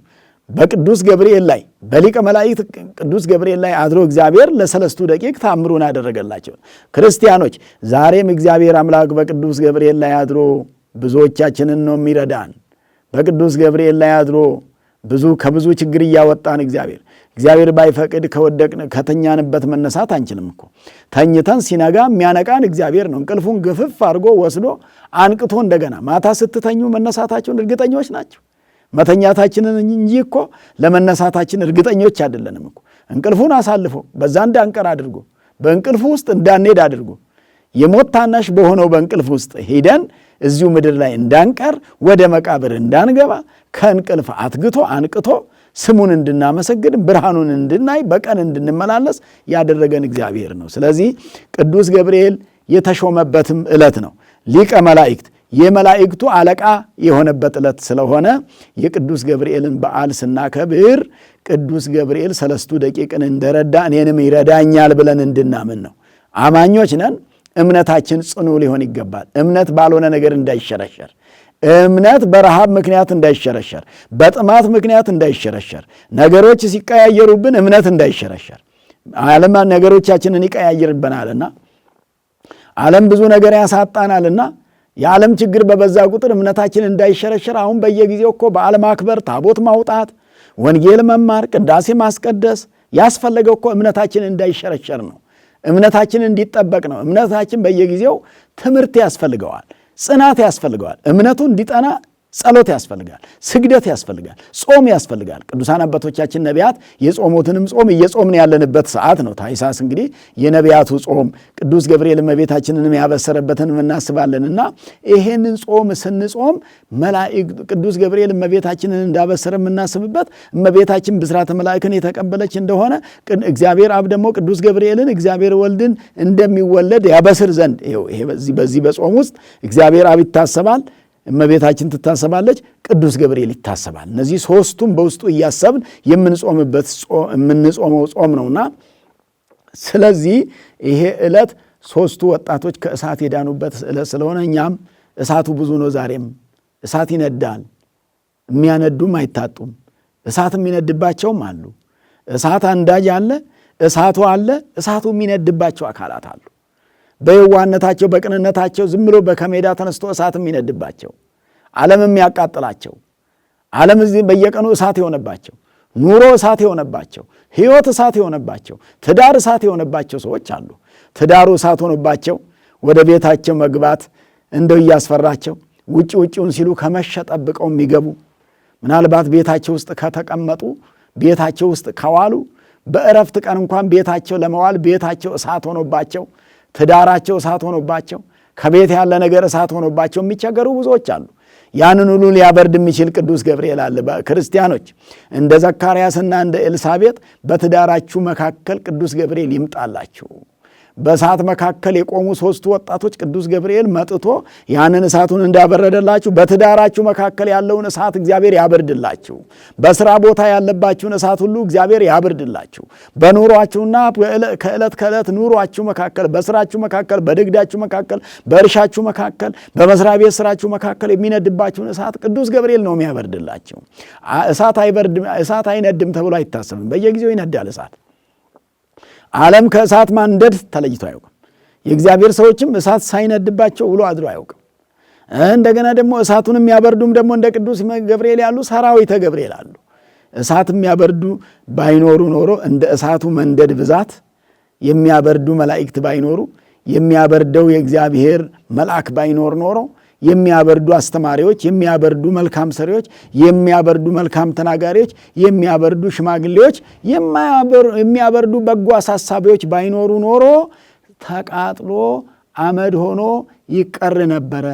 በቅዱስ ገብርኤል ላይ በሊቀ መላእክት ቅዱስ ገብርኤል ላይ አድሮ እግዚአብሔር ለሰለስቱ ደቂቅ ተአምሩን አደረገላቸው። ክርስቲያኖች፣ ዛሬም እግዚአብሔር አምላክ በቅዱስ ገብርኤል ላይ አድሮ ብዙዎቻችንን ነው የሚረዳን። በቅዱስ ገብርኤል ላይ አድሮ ከብዙ ችግር እያወጣን እግዚአብሔር ባይፈቅድ ከወደቅን ከተኛንበት መነሳት አንችልም እኮ። ተኝተን ሲነጋ የሚያነቃን እግዚአብሔር ነው። እንቅልፉን ግፍፍ አድርጎ ወስዶ አንቅቶ እንደገና ማታ ስትተኙ መነሳታችሁን እርግጠኞች ናቸው? መተኛታችንን እንጂ እኮ ለመነሳታችን እርግጠኞች አይደለንም እኮ። እንቅልፉን አሳልፎ በዛ እንዳንቀር አድርጎ በእንቅልፉ ውስጥ እንዳንሄድ አድርጎ የሞት ታናሽ በሆነው በእንቅልፍ ውስጥ ሄደን እዚሁ ምድር ላይ እንዳንቀር ወደ መቃብር እንዳንገባ ከእንቅልፍ አትግቶ አንቅቶ ስሙን እንድናመሰግን ብርሃኑን እንድናይ በቀን እንድንመላለስ ያደረገን እግዚአብሔር ነው። ስለዚህ ቅዱስ ገብርኤል የተሾመበትም ዕለት ነው። ሊቀ መላእክት የመላእክቱ አለቃ የሆነበት ዕለት ስለሆነ የቅዱስ ገብርኤልን በዓል ስናከብር ቅዱስ ገብርኤል ሰለስቱ ደቂቅን እንደረዳ እኔንም ይረዳኛል ብለን እንድናምን ነው። አማኞች ነን። እምነታችን ጽኑ ሊሆን ይገባል። እምነት ባልሆነ ነገር እንዳይሸረሸር፣ እምነት በረሃብ ምክንያት እንዳይሸረሸር፣ በጥማት ምክንያት እንዳይሸረሸር፣ ነገሮች ሲቀያየሩብን እምነት እንዳይሸረሸር። ዓለም ነገሮቻችንን ይቀያየርብናልና ዓለም ብዙ ነገር ያሳጣናልና የዓለም ችግር በበዛ ቁጥር እምነታችን እንዳይሸረሸር አሁን በየጊዜው እኮ በዓል ማክበር፣ ታቦት ማውጣት፣ ወንጌል መማር፣ ቅዳሴ ማስቀደስ ያስፈለገው እኮ እምነታችን እንዳይሸረሸር ነው። እምነታችን እንዲጠበቅ ነው። እምነታችን በየጊዜው ትምህርት ያስፈልገዋል፣ ጽናት ያስፈልገዋል። እምነቱ እንዲጠና ጸሎት ያስፈልጋል፣ ስግደት ያስፈልጋል፣ ጾም ያስፈልጋል። ቅዱሳን አባቶቻችን ነቢያት የጾሙትንም ጾም እየጾምን ያለንበት ሰዓት ነው። ታኅሳስ እንግዲህ የነቢያቱ ጾም ቅዱስ ገብርኤል እመቤታችንንም ያበሰረበትን እናስባለንና ይሄንን ጾም ስንጾም ቅዱስ ገብርኤል እመቤታችንን እንዳበሰረ የምናስብበት እመቤታችን ብስራተ መላእክን የተቀበለች እንደሆነ እግዚአብሔር አብ ደግሞ ቅዱስ ገብርኤልን እግዚአብሔር ወልድን እንደሚወለድ ያበስር ዘንድ በዚህ በጾም ውስጥ እግዚአብሔር አብ ይታሰባል፣ እመቤታችን ትታሰባለች፣ ቅዱስ ገብርኤል ይታሰባል። እነዚህ ሦስቱም በውስጡ እያሰብን የምንጾመው ጾም ነውና ስለዚህ ይሄ ዕለት ሦስቱ ወጣቶች ከእሳት የዳኑበት ዕለት ስለሆነ እኛም እሳቱ ብዙ ነው። ዛሬም እሳት ይነዳል። የሚያነዱም አይታጡም። እሳት የሚነድባቸውም አሉ። እሳት አንዳጅ አለ፣ እሳቱ አለ፣ እሳቱ የሚነድባቸው አካላት አሉ። በየዋህነታቸው በቅንነታቸው ዝም ብሎ በከሜዳ ተነስቶ እሳት የሚነድባቸው፣ ዓለም የሚያቃጥላቸው፣ ዓለም እዚህ በየቀኑ እሳት የሆነባቸው፣ ኑሮ እሳት የሆነባቸው፣ ሕይወት እሳት የሆነባቸው፣ ትዳር እሳት የሆነባቸው ሰዎች አሉ። ትዳሩ እሳት ሆኖባቸው ወደ ቤታቸው መግባት እንደው እያስፈራቸው ውጭውን ሲሉ ከመሸ ጠብቀው የሚገቡ ምናልባት ቤታቸው ውስጥ ከተቀመጡ ቤታቸው ውስጥ ከዋሉ በእረፍት ቀን እንኳን ቤታቸው ለመዋል ቤታቸው እሳት ሆኖባቸው ትዳራቸው እሳት ሆኖባቸው ከቤት ያለ ነገር እሳት ሆኖባቸው የሚቸገሩ ብዙዎች አሉ። ያንን ሁሉ ሊያበርድ የሚችል ቅዱስ ገብርኤል አለ። ክርስቲያኖች እንደ ዘካርያስና እንደ ኤልሳቤጥ በትዳራችሁ መካከል ቅዱስ ገብርኤል ይምጣላችሁ። በእሳት መካከል የቆሙ ሦስቱ ወጣቶች ቅዱስ ገብርኤል መጥቶ ያንን እሳቱን እንዳበረደላችሁ በትዳራችሁ መካከል ያለውን እሳት እግዚአብሔር ያበርድላችሁ። በሥራ ቦታ ያለባችሁን እሳት ሁሉ እግዚአብሔር ያበርድላችሁ። በኑሯችሁና ከዕለት ከዕለት ኑሯችሁ መካከል፣ በሥራችሁ መካከል፣ በንግዳችሁ መካከል፣ በእርሻችሁ መካከል፣ በመስሪያ ቤት ሥራችሁ መካከል የሚነድባችሁን እሳት ቅዱስ ገብርኤል ነው የሚያበርድላችሁ። እሳት አይነድም ተብሎ አይታሰብም። በየጊዜው ይነዳል እሳት። ዓለም ከእሳት ማንደድ ተለይቶ አያውቅም። የእግዚአብሔር ሰዎችም እሳት ሳይነድባቸው ውሎ አድሮ አያውቅም። እንደገና ደግሞ እሳቱን የሚያበርዱም ደግሞ እንደ ቅዱስ ገብርኤል ያሉ ሰራዊተ ገብርኤል አሉ። እሳት የሚያበርዱ ባይኖሩ ኖሮ እንደ እሳቱ መንደድ ብዛት የሚያበርዱ መላእክት ባይኖሩ፣ የሚያበርደው የእግዚአብሔር መልአክ ባይኖር ኖሮ የሚያበርዱ አስተማሪዎች፣ የሚያበርዱ መልካም ሰሪዎች፣ የሚያበርዱ መልካም ተናጋሪዎች፣ የሚያበርዱ ሽማግሌዎች፣ የሚያበርዱ በጎ አሳሳቢዎች ባይኖሩ ኖሮ ተቃጥሎ አመድ ሆኖ ይቀር ነበረ።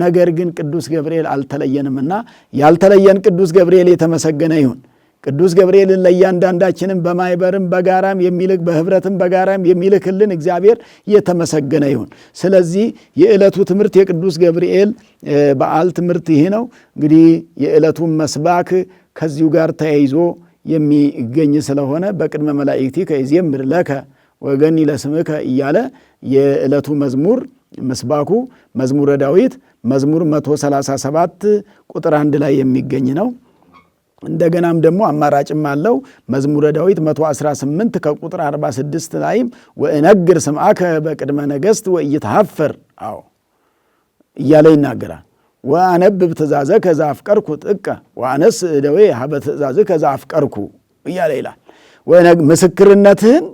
ነገር ግን ቅዱስ ገብርኤል አልተለየንምና ያልተለየን ቅዱስ ገብርኤል የተመሰገነ ይሁን። ቅዱስ ገብርኤልን ለእያንዳንዳችንም በማይበርም በጋራም የሚልክ በህብረትም በጋራም የሚልክልን እግዚአብሔር የተመሰገነ ይሁን። ስለዚህ የዕለቱ ትምህርት የቅዱስ ገብርኤል በዓል ትምህርት ይሄ ነው። እንግዲህ የዕለቱን መስባክ ከዚሁ ጋር ተያይዞ የሚገኝ ስለሆነ በቅድመ መላእክቲ ከይዜምር ለከ ወገኒ ለስምከ እያለ የዕለቱ መዝሙር መስባኩ መዝሙረ ዳዊት መዝሙር 137 ቁጥር 1 ላይ የሚገኝ ነው። እንደገናም ደግሞ አማራጭም አለው። መዝሙረ ዳዊት 118 ከቁጥር 46 ላይም ወእነግር ስምዓከ በቅድመ ነገሥት ወኢይትሐፈር እያለ ይናገራል። ወአነብብ ትእዛዘከ ዘአፍቀርኩ ጥቀ ወአነስ እደዌ ሀበ ትእዛዝከ ዘአፍቀርኩ እያለ ይላል። ምስክርነትህን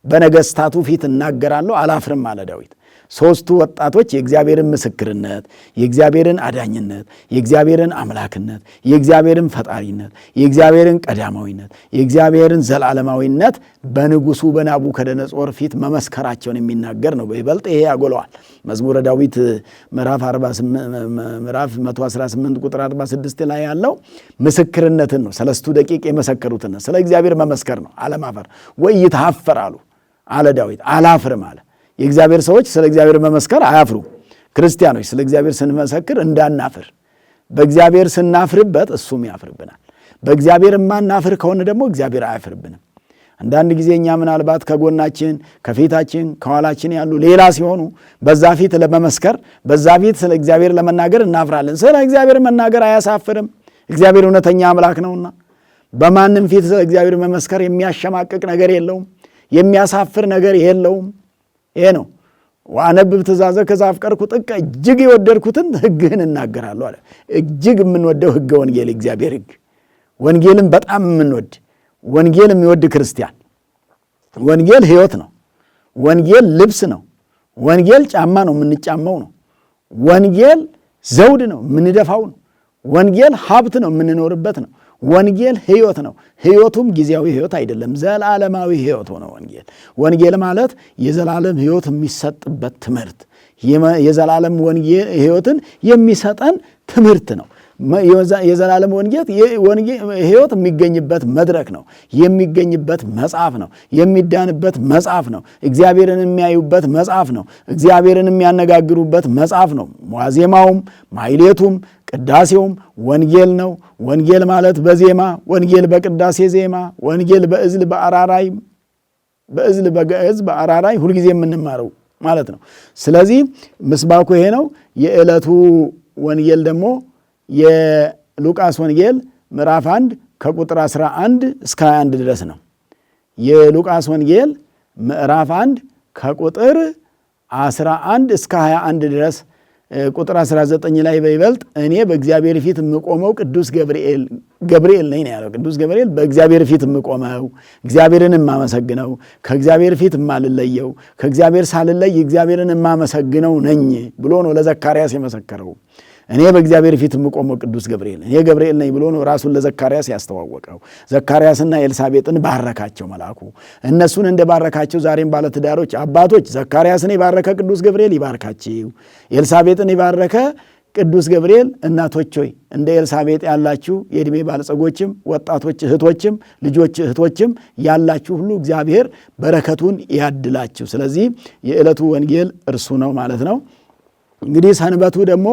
በነገሥታቱ ፊት እናገራለሁ አላፍርም አለ ዳዊት። ሦስቱ ወጣቶች የእግዚአብሔርን ምስክርነት፣ የእግዚአብሔርን አዳኝነት፣ የእግዚአብሔርን አምላክነት፣ የእግዚአብሔርን ፈጣሪነት፣ የእግዚአብሔርን ቀዳማዊነት፣ የእግዚአብሔርን ዘላለማዊነት በንጉሡ በናቡከደነጾር ፊት መመስከራቸውን የሚናገር ነው። በይበልጥ ይሄ ያጎለዋል። መዝሙረ ዳዊት ምዕራፍ 118 ቁጥር 46 ላይ ያለው ምስክርነትን ነው። 3 ደቂቅ የመሰከሩትን ስለ እግዚአብሔር መመስከር ነው፣ አለማፈር። ወኢይትሐፈር አለ ዳዊት፣ አላፍርም አለ። የእግዚአብሔር ሰዎች ስለ እግዚአብሔር መመስከር አያፍሩ። ክርስቲያኖች ስለ እግዚአብሔር ስንመሰክር እንዳናፍር፣ በእግዚአብሔር ስናፍርበት እሱም ያፍርብናል። በእግዚአብሔር የማናፍር ከሆነ ደግሞ እግዚአብሔር አያፍርብንም። አንዳንድ ጊዜ እኛ ምናልባት ከጎናችን፣ ከፊታችን፣ ከኋላችን ያሉ ሌላ ሲሆኑ በዛ ፊት ለመመስከር፣ በዛ ፊት ስለ እግዚአብሔር ለመናገር እናፍራለን። ስለ እግዚአብሔር መናገር አያሳፍርም። እግዚአብሔር እውነተኛ አምላክ ነውና በማንም ፊት ስለ እግዚአብሔር መመስከር የሚያሸማቅቅ ነገር የለውም፣ የሚያሳፍር ነገር የለውም። ይሄ ነው። ወአነብብ ትእዛዘከ ዘአፍቀርኩ ጥቀ እጅግ የወደድኩትን ሕግህን እናገራለሁ አለ። እጅግ የምንወደው ሕገ ወንጌል እግዚአብሔር ሕግ፣ ወንጌልን በጣም የምንወድ ወንጌል የሚወድ ክርስቲያን፣ ወንጌል ሕይወት ነው። ወንጌል ልብስ ነው። ወንጌል ጫማ ነው፣ የምንጫማው ነው። ወንጌል ዘውድ ነው፣ የምንደፋው ነው። ወንጌል ሀብት ነው፣ የምንኖርበት ነው። ወንጌል ሕይወት ነው። ሕይወቱም ጊዜያዊ ሕይወት አይደለም፣ ዘላለማዊ ሕይወት ሆነ ወንጌል። ወንጌል ማለት የዘላለም ሕይወት የሚሰጥበት ትምህርት፣ የዘላለም ወንጌል ሕይወትን የሚሰጠን ትምህርት ነው። የዘላለም ሕይወት የሚገኝበት መድረክ ነው፣ የሚገኝበት መጽሐፍ ነው፣ የሚዳንበት መጽሐፍ ነው፣ እግዚአብሔርን የሚያዩበት መጽሐፍ ነው፣ እግዚአብሔርን የሚያነጋግሩበት መጽሐፍ ነው። ዋዜማውም ማሕሌቱም ቅዳሴውም ወንጌል ነው። ወንጌል ማለት በዜማ ወንጌል፣ በቅዳሴ ዜማ ወንጌል፣ በእዝል በአራራይ በእዝል በግዕዝ በአራራይ ሁልጊዜ የምንማረው ማለት ነው። ስለዚህ ምስባኩ ይሄ ነው። የዕለቱ ወንጌል ደግሞ የሉቃስ ወንጌል ምዕራፍ 1 ከቁጥር 11 እስከ 21 ድረስ ነው። የሉቃስ ወንጌል ምዕራፍ 1 ከቁጥር 11 እስከ 21 ድረስ ቁጥር 19 ላይ በይበልጥ እኔ በእግዚአብሔር ፊት የምቆመው ቅዱስ ገብርኤል ነኝ ነው ያለው። ቅዱስ ገብርኤል በእግዚአብሔር ፊት የምቆመው እግዚአብሔርን የማመሰግነው ከእግዚአብሔር ፊት የማልለየው ከእግዚአብሔር ሳልለይ እግዚአብሔርን የማመሰግነው ነኝ ብሎ ነው ለዘካርያስ የመሰከረው። እኔ በእግዚአብሔር ፊት የምቆመው ቅዱስ ገብርኤል እኔ ገብርኤል ነኝ ብሎ ነው ራሱን ለዘካርያስ ያስተዋወቀው። ዘካርያስና ኤልሳቤጥን ባረካቸው መልአኩ። እነሱን እንደባረካቸው ዛሬም ባለትዳሮች አባቶች ዘካርያስን የባረከ ቅዱስ ገብርኤል ይባርካችሁ። ኤልሳቤጥን የባረከ ቅዱስ ገብርኤል እናቶች ሆይ እንደ ኤልሳቤጥ ያላችሁ የዕድሜ ባለጸጎችም ወጣቶች እህቶችም ልጆች እህቶችም ያላችሁ ሁሉ እግዚአብሔር በረከቱን ያድላችሁ። ስለዚህ የዕለቱ ወንጌል እርሱ ነው ማለት ነው። እንግዲህ ሰንበቱ ደግሞ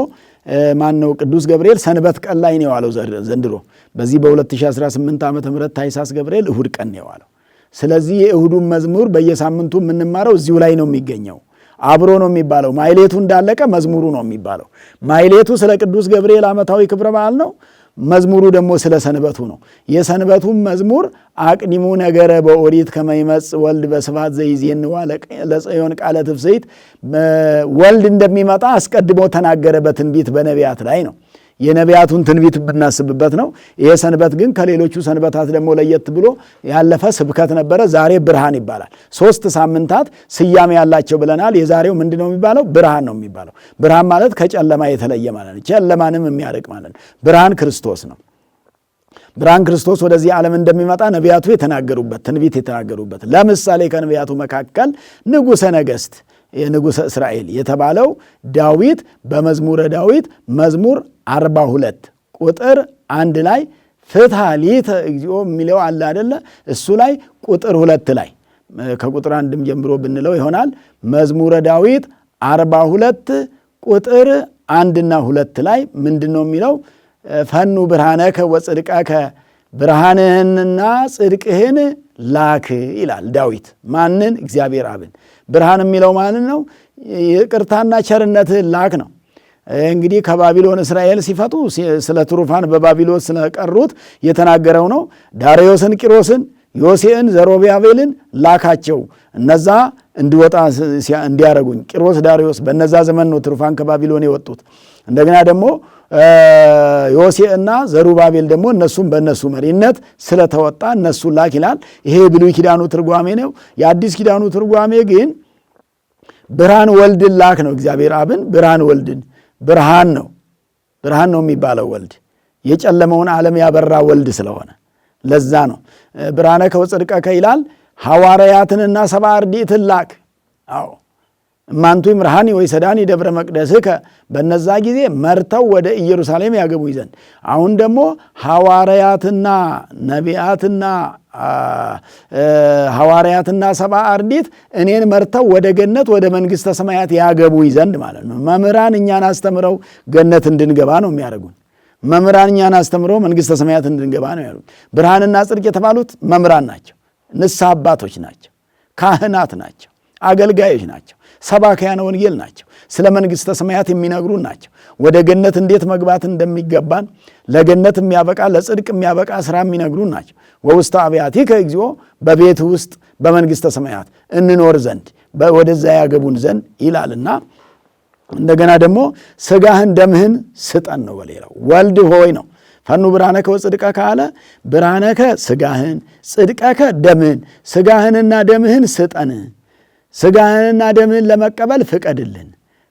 ማነው? ቅዱስ ገብርኤል ሰንበት ቀን ላይ ነው የዋለው ዘንድሮ በዚህ በ2018 ዓመተ ምህረት ታኅሳስ ገብርኤል እሁድ ቀን ነው የዋለው። ስለዚህ የእሁዱን መዝሙር በየሳምንቱ የምንማረው እዚሁ ላይ ነው የሚገኘው። አብሮ ነው የሚባለው። ማሕሌቱ እንዳለቀ መዝሙሩ ነው የሚባለው። ማሕሌቱ ስለ ቅዱስ ገብርኤል ዓመታዊ ክብረ በዓል ነው። መዝሙሩ ደግሞ ስለ ሰንበቱ ነው። የሰንበቱም መዝሙር አቅኒሙ ነገረ በኦሪት ከመ ይመጽእ ወልድ በስብሐት ዘይዜንዋ ለጽዮን ቃለ ትፍሥሕት፣ ወልድ እንደሚመጣ አስቀድሞ ተናገረ በትንቢት በነቢያት ላይ ነው። የነቢያቱን ትንቢት ብናስብበት ነው። ይሄ ሰንበት ግን ከሌሎቹ ሰንበታት ደግሞ ለየት ብሎ ያለፈ ስብከት ነበረ። ዛሬ ብርሃን ይባላል። 3 ሳምንታት ስያሜ ያላቸው ብለናል። የዛሬው ምንድን ነው የሚባለው? ብርሃን ነው የሚባለው። ብርሃን ማለት ከጨለማ የተለየ ማለት ነው። ጨለማንም የሚያርቅ ማለት ነው። ብርሃን ክርስቶስ ነው። ብርሃን ክርስቶስ ወደዚህ ዓለም እንደሚመጣ ነቢያቱ የተናገሩበት ትንቢት የተናገሩበት። ለምሳሌ ከነቢያቱ መካከል ንጉሠ ነገሥት የንጉሠ እስራኤል የተባለው ዳዊት በመዝሙረ ዳዊት መዝሙር 42 ቁጥር 1 ላይ ፍትሐ ሊተ እግዚኦ የሚለው አለ አይደለ? እሱ ላይ ቁጥር 2 ላይ ከቁጥር 1 ጀምሮ ብንለው ይሆናል። መዝሙረ ዳዊት 42 ቁጥር 1 እና 2 ላይ ምንድነው የሚለው? ፈኑ ብርሃነከ ወጽድቀከ፣ ብርሃንህንና ጽድቅህን ላክ ይላል ዳዊት። ማንን? እግዚአብሔር አብን። ብርሃን የሚለው ማለት ነው ይቅርታና ቸርነትህን ላክ ነው። እንግዲህ ከባቢሎን እስራኤል ሲፈጡ ስለ ትሩፋን በባቢሎን ስለቀሩት የተናገረው ነው። ዳርዮስን፣ ቂሮስን፣ ዮሴዕን፣ ዘሮባቤልን ላካቸው እነዛ እንዲወጣ እንዲያረጉኝ። ቂሮስ፣ ዳርዮስ በነዛ ዘመን ነው ትሩፋን ከባቢሎን የወጡት። እንደገና ደግሞ ዮሴዕና ዘሩባቤል ደግሞ እነሱም በእነሱ መሪነት ስለተወጣ እነሱን ላክ ይላል። ይሄ ብሉይ ኪዳኑ ትርጓሜ ነው። የአዲስ ኪዳኑ ትርጓሜ ግን ብርሃን ወልድን ላክ ነው። እግዚአብሔር አብን ብርሃን ወልድን ብርሃን ነው የሚባለው ወልድ የጨለመውን ዓለም ያበራ ወልድ ስለሆነ ለዛ ነው ብርሃነከ ወጽድቀከ ይላል። ሐዋርያትንና 70 አርድእትን ላክ። አዎ እማንቱ ይምርሃኒ ወይሰዳኒ ደብረ መቅደስከ፣ በነዛ ጊዜ መርተው ወደ ኢየሩሳሌም ያገቡኝ ዘንድ። አሁን ደግሞ ሐዋርያትና ነቢያትና ሐዋርያትና 70 አርድእት እኔን መርተው ወደ ገነት ወደ መንግሥተ ሰማያት ያገቡኝ ዘንድ ማለት ነው። መምህራን እኛን አስተምረው ገነት እንድንገባ ነው የሚያደርጉን። መምህራን እኛን አስተምረው መንግሥተ ሰማያት እንድንገባ ነው ያሉት። ብርሃንና ጽድቅ የተባሉት መምህራን ናቸው። ንስሐ አባቶች ናቸው። ካህናት ናቸው። አገልጋዮች ናቸው። ሰባክያነ ወንጌል ናቸው። ስለ መንግሥተ ሰማያት የሚነግሩን ናቸው። ወደ ገነት እንዴት መግባት እንደሚገባን ለገነት የሚያበቃ ለጽድቅ የሚያበቃ ሥራ የሚነግሩን ናቸው። ወውስተ አብያቲከ እግዚኦ፣ በቤት ውስጥ በመንግሥተ ሰማያት እንኖር ዘንድ ወደዛ ያገቡን ዘንድ ይላልና እንደገና ደግሞ ሥጋህን ደምህን ስጠን ነው። በሌላው ወልድ ሆይ ነው። ፈኑ ብርሃነከ ወጽድቀከ አለ። ብርሃነከ ሥጋህን፣ ጽድቀከ ደምህን፣ ሥጋህንና ደምህን ስጠን። ሥጋህንና ደምህን ለመቀበል ፍቀድልን።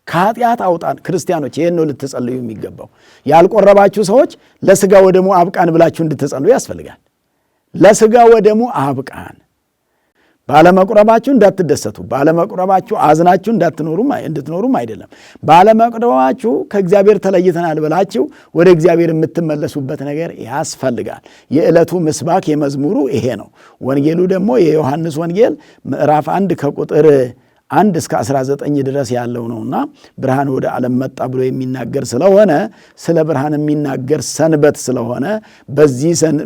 ከኃጢአት አውጣን። ክርስቲያኖች ይሄን ነው ልትጸልዩ የሚገባው። ያልቆረባችሁ ሰዎች ለሥጋ ወደሙ አብቃን ብላችሁ እንድትጸልዩ ያስፈልጋል። ለሥጋ ወደሙ አብቃን። ባለመቁረባችሁ እንዳትደሰቱ፣ ባለመቁረባችሁ አዝናችሁ እንድትኖሩም አይደለም። ባለመቁረባችሁ ከእግዚአብሔር ተለይተናል ብላችሁ ወደ እግዚአብሔር የምትመለሱበት ነገር ያስፈልጋል። የዕለቱ ምስባክ የመዝሙሩ ይሄ ነው። ወንጌሉ ደግሞ የዮሐንስ ወንጌል ምዕራፍ 1 ከቁጥር 1 እስከ 19 ድረስ ያለው ነውና ብርሃን ወደ ዓለም መጣ ብሎ የሚናገር ስለሆነ ስለ ብርሃን የሚናገር ሰንበት ስለሆነ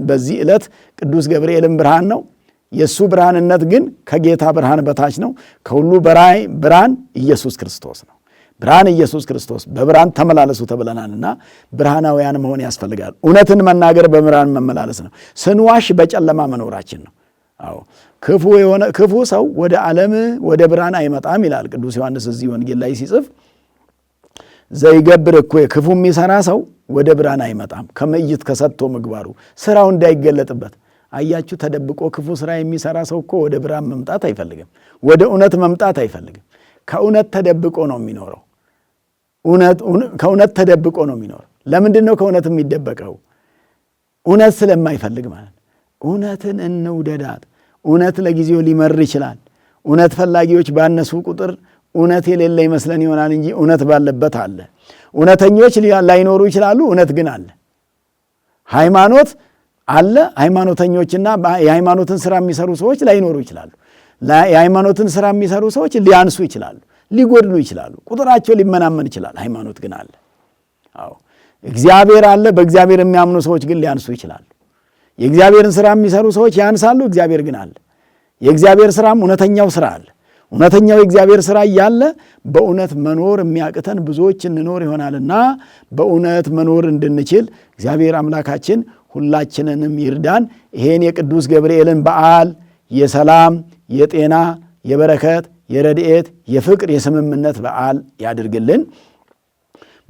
በዚህ ዕለት ቅዱስ ገብርኤልም ብርሃን ነው። የእሱ ብርሃንነት ግን ከጌታ ብርሃን በታች ነው። ከሁሉ ብርሃን ኢየሱስ ክርስቶስ ነው። ብርሃን ኢየሱስ ክርስቶስ በብርሃን ተመላለሱ ተብለናልና ብርሃናውያን መሆን ያስፈልጋል። እውነትን መናገር በብርሃን መመላለስ ነው። ስንዋሽ በጨለማ መኖራችን ነው። አዎ ክፉ ሰው ወደ ዓለም ወደ ብርሃን አይመጣም ይላል ቅዱስ ዮሐንስ እዚህ ወንጌል ላይ ሲጽፍ። ዘይገብር እኮ ክፉ የሚሰራ ሰው ወደ ብርሃን አይመጣም ከመይት ከሰጥቶ ምግባሩ ስራው እንዳይገለጥበት። አያችሁ፣ ተደብቆ ክፉ ስራ የሚሰራ ሰው እኮ ወደ ብርሃን መምጣት አይፈልግም፣ ወደ እውነት መምጣት አይፈልግም። ከእውነት ተደብቆ ነው የሚኖረው። ከእውነት ተደብቆ ነው የሚኖረው። ለምንድን ነው ከእውነት የሚደበቀው? እውነት ስለማይፈልግ ማለት። እውነትን እንውደዳት። እውነት ለጊዜው ሊመር ይችላል። እውነት ፈላጊዎች ባነሱ ቁጥር እውነት የሌለ ይመስለን ይሆናል እንጂ እውነት ባለበት አለ። እውነተኞች ላይኖሩ ይችላሉ፣ እውነት ግን አለ። ሃይማኖት አለ። ሃይማኖተኞችና የሃይማኖትን ስራ የሚሰሩ ሰዎች ላይኖሩ ይችላሉ። የሃይማኖትን ስራ የሚሰሩ ሰዎች ሊያንሱ ይችላሉ፣ ሊጎድሉ ይችላሉ፣ ቁጥራቸው ሊመናመን ይችላል። ሃይማኖት ግን አለ። አዎ እግዚአብሔር አለ። በእግዚአብሔር የሚያምኑ ሰዎች ግን ሊያንሱ ይችላሉ። የእግዚአብሔርን ስራ የሚሰሩ ሰዎች ያንሳሉ፣ እግዚአብሔር ግን አለ። የእግዚአብሔር ስራም እውነተኛው ስራ አለ። እውነተኛው የእግዚአብሔር ስራ እያለ በእውነት መኖር የሚያቅተን ብዙዎች እንኖር ይሆናልና በእውነት መኖር እንድንችል እግዚአብሔር አምላካችን ሁላችንንም ይርዳን። ይሄን የቅዱስ ገብርኤልን በዓል የሰላም፣ የጤና፣ የበረከት፣ የረድኤት፣ የፍቅር፣ የስምምነት በዓል ያድርግልን።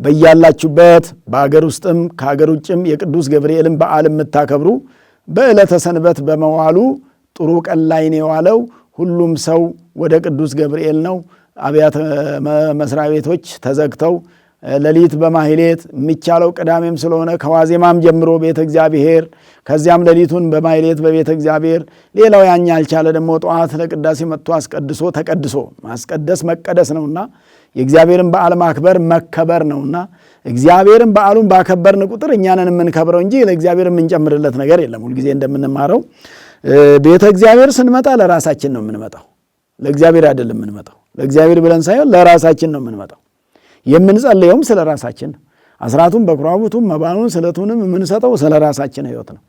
በያላችሁበት በአገር ውስጥም ከአገር ውጭም የቅዱስ ገብርኤልን በዓል የምታከብሩ በዕለተ ሰንበት በመዋሉ ጥሩ ቀን ላይ ነው የዋለው። ሁሉም ሰው ወደ ቅዱስ ገብርኤል ነው። አብያተ መስሪያ ቤቶች ተዘግተው ሌሊት በማህሌት የሚቻለው ቅዳሜም ስለሆነ ከዋዜማም ጀምሮ ቤተ እግዚአብሔር፣ ከዚያም ሌሊቱን በማህሌት በቤተ እግዚአብሔር። ሌላው ያኛ ያልቻለ ደግሞ ጠዋት ለቅዳሴ መጥቶ አስቀድሶ ተቀድሶ ማስቀደስ መቀደስ ነውና የእግዚአብሔርን በዓል ማክበር መከበር ነውና እግዚአብሔርን በዓሉን ባከበርን ቁጥር እኛንን የምንከብረው እንጂ ለእግዚአብሔር የምንጨምርለት ነገር የለም። ሁልጊዜ እንደምንማረው ቤተ እግዚአብሔር ስንመጣ ለራሳችን ነው የምንመጣው፣ ለእግዚአብሔር አይደለም የምንመጣው። ለእግዚአብሔር ብለን ሳይሆን ለራሳችን ነው የምንመጣው። የምንጸልየውም ስለ ራሳችን ነው። አስራቱን በኩራቱን መባኑን ስለቱንም የምንሰጠው ስለ ራሳችን ሕይወት ነው።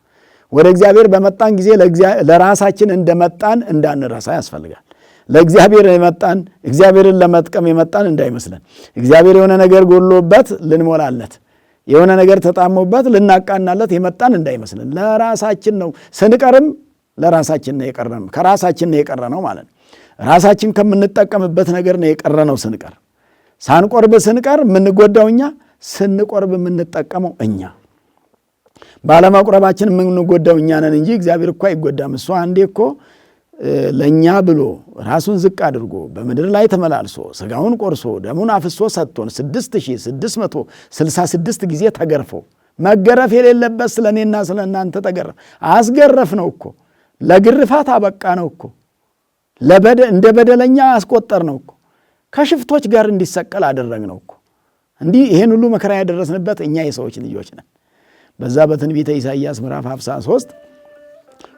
ወደ እግዚአብሔር በመጣን ጊዜ ለራሳችን እንደመጣን እንዳንረሳ ያስፈልጋል። ለእግዚአብሔር የመጣን እግዚአብሔርን ለመጥቀም የመጣን እንዳይመስለን። እግዚአብሔር የሆነ ነገር ጎሎበት ልንሞላለት፣ የሆነ ነገር ተጣሞበት ልናቃናለት የመጣን እንዳይመስለን። ለራሳችን ነው። ስንቀርም ለራሳችን ነው የቀረነው፣ ከራሳችን ነው የቀረነው ማለት ነው። ራሳችን ከምንጠቀምበት ነገር ነው የቀረነው ስንቀር። ሳንቆርብ ስንቀር የምንጎዳው እኛ፣ ስንቆርብ የምንጠቀመው እኛ። ባለመቁረባችን የምንጎዳው እኛ ነን እንጂ እግዚአብሔር እኮ አይጎዳም። እሱ አንዴ እኮ ለእኛ ብሎ ራሱን ዝቅ አድርጎ በምድር ላይ ተመላልሶ ሥጋውን ቆርሶ ደሙን አፍሶ ሰጥቶን 6666 ጊዜ ተገርፎ መገረፍ የሌለበት ስለ እኔና ስለ እናንተ ተገረፍ። አስገረፍ ነው እኮ፣ ለግርፋት አበቃ ነው እኮ፣ እንደ በደለኛ አስቆጠር ነው እኮ፣ ከሽፍቶች ጋር እንዲሰቀል አደረግ ነው እኮ። እንዲህ ይሄን ሁሉ መከራ ያደረስንበት እኛ የሰዎች ልጆች ነን። በዛ በትንቢተ ኢሳይያስ ምዕራፍ 53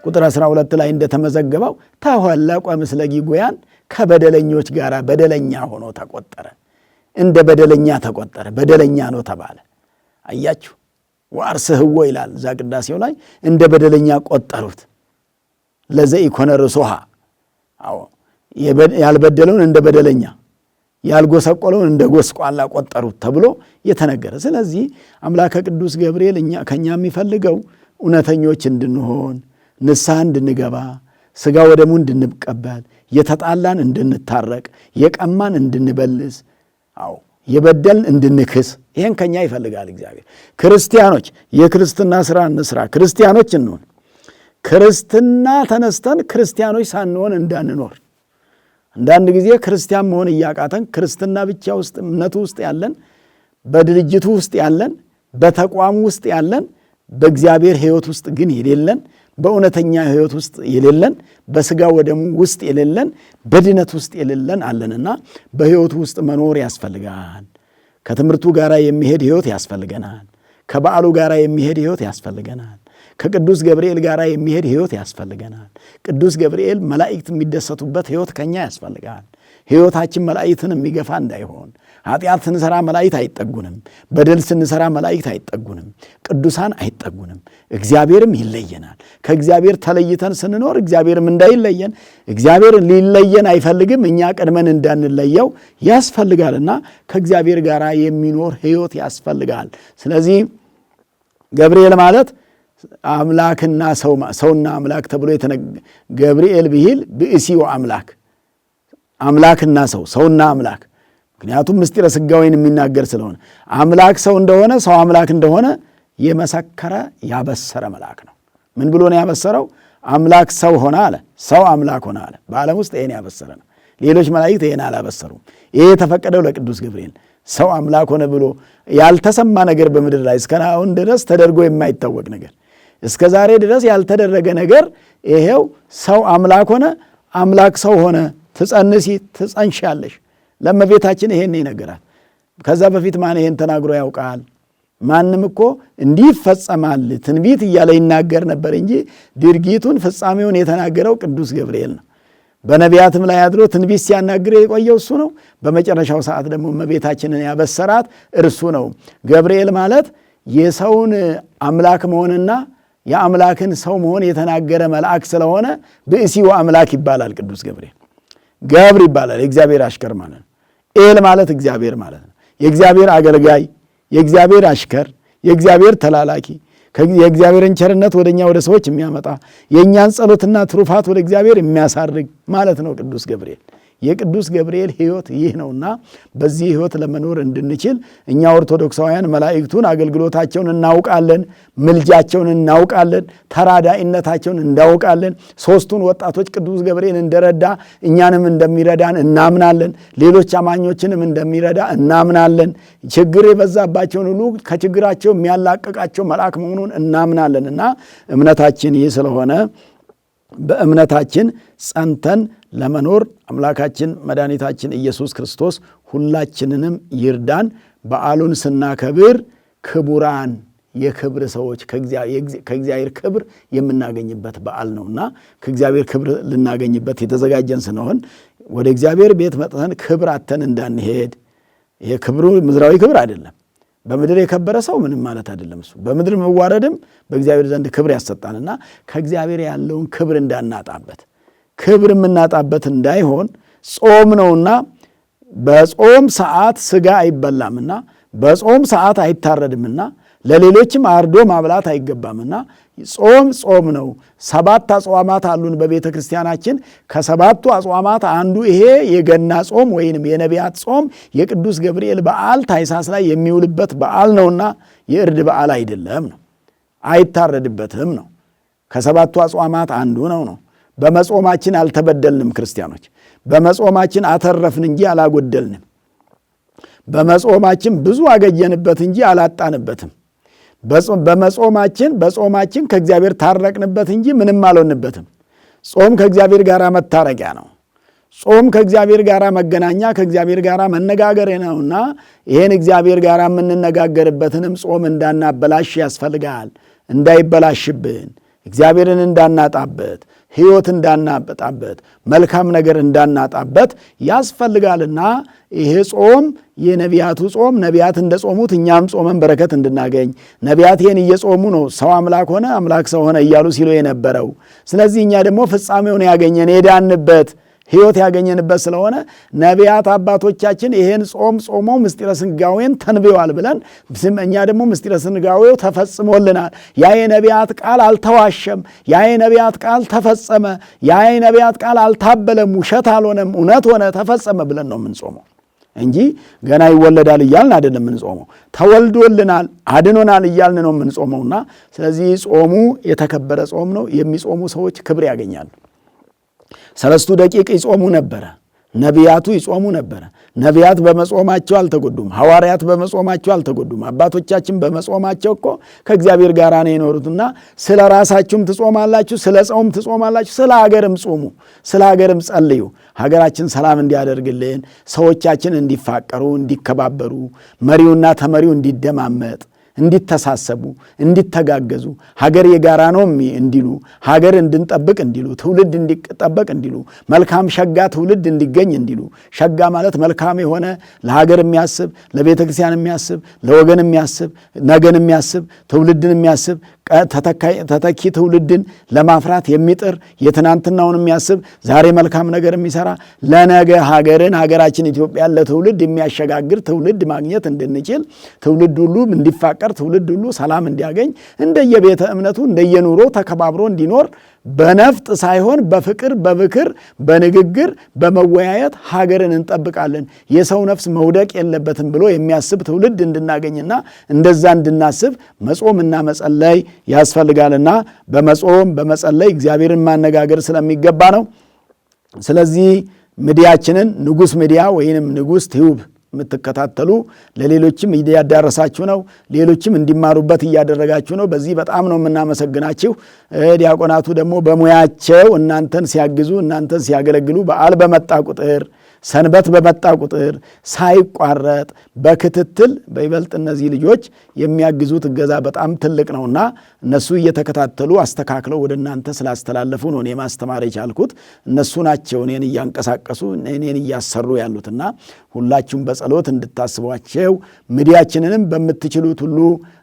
ቁጥር 12 ላይ እንደተመዘገበው ተወለቆ ምስለ ጊጎያን፣ ከበደለኞች ጋር በደለኛ ሆኖ ተቆጠረ። እንደ በደለኛ ተቆጠረ፣ በደለኛ ነው ተባለ። አያችሁ፣ ወአርስህዎ ይላል እዛ ቅዳሴው ላይ፣ እንደ በደለኛ ቆጠሩት። ለዘኢኮነ ርሱሃ፣ አዎ ያልበደለውን እንደ በደለኛ ያልጎሰቆለውን እንደ ጎስቋላ ቆጠሩት ተብሎ የተነገረ። ስለዚህ አምላከ ቅዱስ ገብርኤል ከኛ የሚፈልገው እውነተኞች እንድንሆን፣ ንስሐ እንድንገባ፣ ሥጋ ወደሙ እንድንቀበል፣ የተጣላን እንድንታረቅ፣ የቀማን እንድንበልስ፣ አዎ የበደልን እንድንክስ፣ ይሄን ከኛ ይፈልጋል እግዚአብሔር። ክርስቲያኖች የክርስትና ሥራ እንስራ፣ ክርስቲያኖች እንሆን። ክርስትና ተነስተን ክርስቲያኖች ሳንሆን እንዳንኖር። አንዳንድ ጊዜ ክርስቲያን መሆን እያቃተን ክርስትና ብቻ ውስጥ እምነቱ ውስጥ ያለን በድርጅቱ ውስጥ ያለን በተቋሙ ውስጥ ያለን በእግዚአብሔር ሕይወት ውስጥ ግን የሌለን በእውነተኛ ሕይወት ውስጥ የሌለን በሥጋ ወደሙ ውስጥ የሌለን በድነት ውስጥ የሌለን አለንና በሕይወቱ ውስጥ መኖር ያስፈልጋል። ከትምህርቱ ጋር የሚሄድ ሕይወት ያስፈልገናል። ከበዓሉ ጋር የሚሄድ ሕይወት ያስፈልገናል። ከቅዱስ ገብርኤል ጋር የሚሄድ ሕይወት ያስፈልገናል። ቅዱስ ገብርኤል መላእክት የሚደሰቱበት ሕይወት ከኛ ያስፈልጋል። ሕይወታችን መላእክትን የሚገፋ እንዳይሆን። ኃጢአት ስንሰራ መላእክት አይጠጉንም። በደል ስንሰራ መላእክት አይጠጉንም። ቅዱሳን አይጠጉንም። እግዚአብሔርም ይለየናል። ከእግዚአብሔር ተለይተን ስንኖር እግዚአብሔርም እንዳይለየን፣ እግዚአብሔር ሊለየን አይፈልግም። እኛ ቀድመን እንዳንለየው ያስፈልጋልና ከእግዚአብሔር ጋር የሚኖር ሕይወት ያስፈልጋል። ስለዚህ ገብርኤል ማለት አምላክና ሰውና አምላክ ተብሎ ገብርኤል ብሂል ብእሲው አምላክ አምላክና ሰውና አምላክ። ምክንያቱም ምስጢረ ሥጋዌን የሚናገር ስለሆነ አምላክ ሰው እንደሆነ ሰው አምላክ እንደሆነ የመሰከረ ያበሰረ መልአክ ነው። ምን ብሎ ነው ያበሰረው? አምላክ ሰው ሆነ አለ፣ ሰው አምላክ ሆነ አለ። በዓለም ውስጥ ይሄን ያበሰረ ነው። ሌሎች መላእክት ይሄን አላበሰሩም። ይሄ የተፈቀደው ለቅዱስ ገብርኤል ሰው አምላክ ሆነ ብሎ ያልተሰማ ነገር በምድር ላይ እስከ አሁን ድረስ ተደርጎ የማይታወቅ ነገር እስከ ዛሬ ድረስ ያልተደረገ ነገር ይሄው ሰው አምላክ ሆነ፣ አምላክ ሰው ሆነ። ትጸንሲ ትጸንሻለሽ። ለእመቤታችን ይሄን ይነገራል። ከዛ በፊት ማን ይሄን ተናግሮ ያውቃል? ማንም እኮ እንዲህ ይፈጸማል ትንቢት እያለ ይናገር ነበር እንጂ ድርጊቱን ፍጻሜውን የተናገረው ቅዱስ ገብርኤል ነው። በነቢያትም ላይ አድሮ ትንቢት ሲያናግር የቆየው እሱ ነው። በመጨረሻው ሰዓት ደግሞ እመቤታችንን ያበሰራት እርሱ ነው። ገብርኤል ማለት የሰውን አምላክ መሆንና የአምላክን ሰው መሆን የተናገረ መልአክ ስለሆነ ብእሲው አምላክ ይባላል። ቅዱስ ገብርኤል ገብር ይባላል። የእግዚአብሔር አሽከር ማለት ነው። ኤል ማለት እግዚአብሔር ማለት ነው። የእግዚአብሔር አገልጋይ፣ የእግዚአብሔር አሽከር፣ የእግዚአብሔር ተላላኪ፣ የእግዚአብሔርን ቸርነት ወደኛ ወደ ሰዎች የሚያመጣ የእኛን ጸሎትና ትሩፋት ወደ እግዚአብሔር የሚያሳርግ ማለት ነው ቅዱስ ገብርኤል። የቅዱስ ገብርኤል ሕይወት ይህ ነውና በዚህ ሕይወት ለመኖር እንድንችል እኛ ኦርቶዶክሳውያን መላእክቱን አገልግሎታቸውን እናውቃለን፣ ምልጃቸውን እናውቃለን፣ ተራዳኢነታቸውን እናውቃለን። ሦስቱን ወጣቶች ቅዱስ ገብርኤል እንደረዳ እኛንም እንደሚረዳን እናምናለን። ሌሎች አማኞችንም እንደሚረዳ እናምናለን። ችግር የበዛባቸውን ሁሉ ከችግራቸው የሚያላቅቃቸው መልአክ መሆኑን እናምናለንና እምነታችን ይህ ስለሆነ በእምነታችን ጸንተን ለመኖር አምላካችን መድኃኒታችን ኢየሱስ ክርስቶስ ሁላችንንም ይርዳን። በዓሉን ስናከብር ክቡራን የክብር ሰዎች ከእግዚአብሔር ክብር የምናገኝበት በዓል ነውና ከእግዚአብሔር ክብር ልናገኝበት የተዘጋጀን ስንሆን ወደ እግዚአብሔር ቤት መጥተን ክብር አተን እንዳንሄድ። ይሄ ክብሩ ምድራዊ ክብር አይደለም። በምድር የከበረ ሰው ምንም ማለት አይደለም። እሱ በምድር መዋረድም በእግዚአብሔር ዘንድ ክብር ያሰጣንና ከእግዚአብሔር ያለውን ክብር እንዳናጣበት፣ ክብር የምናጣበት እንዳይሆን ጾም ነውና በጾም ሰዓት ሥጋ አይበላምና በጾም ሰዓት አይታረድምና ለሌሎችም አርዶ ማብላት አይገባምና ጾም ነው። 7 አጽዋማት አሉን በቤተ ክርስቲያናችን። ከ7ቱ አጽዋማት አንዱ ይሄ የገና ጾም ወይንም የነቢያት ጾም የቅዱስ ገብርኤል በዓል ታኅሳስ ላይ የሚውልበት በዓል ነውና የእርድ በዓል አይደለም ነው፣ አይታረድበትም ነው። ከ7ቱ አጽዋማት አንዱ ነው። በመጾማችን አልተበደልንም ክርስቲያኖች፣ በመጾማችን አተረፍን እንጂ አላጎደልንም። በመጾማችን ብዙ አገኘንበት እንጂ አላጣንበትም። በጾማችን ከእግዚአብሔር ታረቅንበት እንጂ ምንም አልሆንበትም። ጾም ከእግዚአብሔር ጋር መታረቂያ ነው። ጾም ከእግዚአብሔር ጋር መገናኛ፣ ከእግዚአብሔር ጋር መነጋገር ነውና ይህን እግዚአብሔር ጋር የምንነጋገርበትንም ጾም እንዳናበላሽ ያስፈልጋል። እንዳይበላሽብን፣ እግዚአብሔርን እንዳናጣበት፣ ሕይወት እንዳናጣበት፣ መልካም ነገር እንዳናጣበት ያስፈልጋልና ይሄ ጾም የነቢያቱ ጾም፣ ነቢያት እንደ ጾሙት እኛም ጾመን በረከት እንድናገኝ። ነቢያት ይህን እየጾሙ ነው ሰው አምላክ ሆነ አምላክ ሰው ሆነ እያሉ ሲሉ የነበረው። ስለዚህ እኛ ደግሞ ፍጻሜውን ያገኘን የዳንበት ሕይወት ያገኘንበት ስለሆነ ነቢያት አባቶቻችን ይሄን ጾም ጾመው ምስጢረ ሥጋዌን ተንብየዋል ብለን እኛ ደግሞ ምስጢረ ሥጋዌው ተፈጽሞልናል። ያ የነቢያት ቃል አልተዋሸም፣ ያ የነቢያት ቃል ተፈጸመ፣ ያ የነቢያት ቃል አልታበለም፣ ውሸት አልሆነም፣ እውነት ሆነ፣ ተፈጸመ ብለን ነው የምንጾመው እንጂ ገና ይወለዳል እያልን አይደለም የምንጾመው። ተወልዶልናል አድኖናል እያልን ነው የምንጾመውና ስለዚህ ጾሙ የተከበረ ጾም ነው። የሚጾሙ ሰዎች ክብር ያገኛሉ። 3 ደቂቅ ይጾሙ ነበረ። ነቢያቱ ይጾሙ ነበረ። ነቢያት በመጾማቸው አልተጎዱም። ሐዋርያት በመጾማቸው አልተጎዱም። አባቶቻችን በመጾማቸው እኮ ከእግዚአብሔር ጋር ነው የኖሩትና ስለ ራሳችሁም ትጾማላችሁ፣ ስለ ጸውም ትጾማላችሁ፣ ስለ ሀገርም ጾሙ፣ ስለ ሀገርም ጸልዩ። ሀገራችን ሰላም እንዲያደርግልን፣ ሰዎቻችን እንዲፋቀሩ፣ እንዲከባበሩ፣ መሪውና ተመሪው እንዲደማመጥ፣ እንዲተሳሰቡ፣ እንዲተጋገዙ፣ ሀገር የጋራ ነው እንዲሉ፣ ሀገር እንድንጠብቅ እንዲሉ፣ ትውልድ እንዲጠበቅ እንዲሉ፣ መልካም ሸጋ ትውልድ እንዲገኝ እንዲሉ። ሸጋ ማለት መልካም የሆነ ለሀገር የሚያስብ፣ ለቤተ ክርስቲያን የሚያስብ፣ ለወገን የሚያስብ፣ ነገን የሚያስብ፣ ትውልድን የሚያስብ፣ ተተኪ ትውልድን ለማፍራት የሚጥር፣ የትናንትናውን የሚያስብ፣ ዛሬ መልካም ነገር የሚሰራ፣ ለነገ ሀገራችን ኢትዮጵያን ለትውልድ የሚያሸጋግር ትውልድ ማግኘት እንድንችል፣ ትውልድ ሁሉ እንዲፋቀር፣ ትውልድ ሁሉ ሰላም እንዲያገኝ፣ እንደየቤተ እምነቱ እንደየኑሮ ተከባብሮ እንዲኖር በነፍጥ ሳይሆን በፍቅር በምክር በንግግር በመወያየት ሀገርን እንጠብቃለን፣ የሰው ነፍስ መውደቅ የለበትም ብሎ የሚያስብ ትውልድ እንድናገኝና እንደዛ እንድናስብ መጾምና መጸለይ ያስፈልጋልና በመጾም በመጸለይ እግዚአብሔርን ማነጋገር ስለሚገባ ነው። ስለዚህ ሚዲያችንን ንጉሥ ሚዲያ ወይንም ንጉሥ ቲዩብ የምትከታተሉ ለሌሎችም እያዳረሳችሁ ነው። ሌሎችም እንዲማሩበት እያደረጋችሁ ነው። በዚህ በጣም ነው የምናመሰግናችሁ። ዲያቆናቱ ደግሞ በሙያቸው እናንተን ሲያግዙ፣ እናንተን ሲያገለግሉ በዓል በመጣ ቁጥር፣ ሰንበት በመጣ ቁጥር ሳይቋረጥ በክትትል በይበልጥ እነዚህ ልጆች የሚያግዙት እገዛ በጣም ትልቅ ነውና እነሱ እየተከታተሉ አስተካክለው ወደ እናንተ ስላስተላለፉ ነው እኔ ማስተማር የቻልኩት። እነሱ ናቸው እኔን እያንቀሳቀሱ እኔን እያሰሩ ያሉትና ሁላችሁም በጸሎት እንድታስቧቸው፣ ሚዲያችንንም በምትችሉት ሁሉ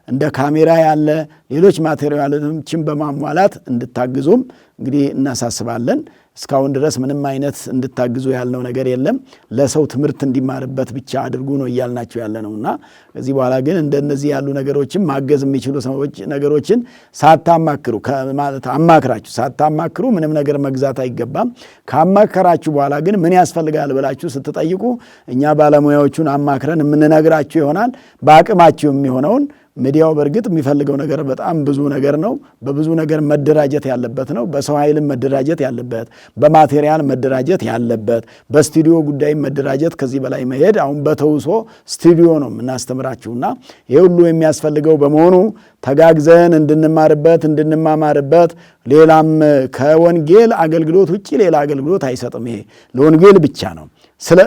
እንደ ካሜራ ያለ ሌሎች ማቴሪያሎችን በማሟላት እንድታግዙም እንግዲህ እናሳስባለን። እስካሁን ድረስ ምንም አይነት እንድታግዙ ያልነው ነገር የለም። ለሰው ትምህርት እንዲማርበት ብቻ አድርጉ ነው እያልናቸው ያለ ነውና ከዚህ በኋላ ግን እንደነዚህ ያሉ ነገሮችን ማገዝ የሚችሉ ሰዎች ነገሮችን ሳታማክሩ ማለት አማክራችሁ ሳታማክሩ ምንም ነገር መግዛት አይገባም። ካማከራችሁ በኋላ ግን ምን ያስፈልጋል ብላችሁ ስትጠይቁ እኛ ባለሙያዎቹን አማክረን የምንነግራችሁ ይሆናል። በአቅማችሁ የሚሆነውን ሚዲያው በእርግጥ የሚፈልገው ነገር በጣም ብዙ ነገር ነው። በብዙ ነገር መደራጀት ያለበት ነው። በሰው ኃይልም መደራጀት ያለበት፣ በማቴሪያል መደራጀት ያለበት፣ በስቱዲዮ ጉዳይ መደራጀት ከዚህ በላይ መሄድ አሁን በተውሶ ስቱዲዮ ነው የምናስተምራችሁና ይህ ሁሉ የሚያስፈልገው በመሆኑ ተጋግዘን እንድንማርበት እንድንማማርበት። ሌላም ከወንጌል አገልግሎት ውጪ ሌላ አገልግሎት አይሰጥም። ይሄ ለወንጌል ብቻ ነው። ስለ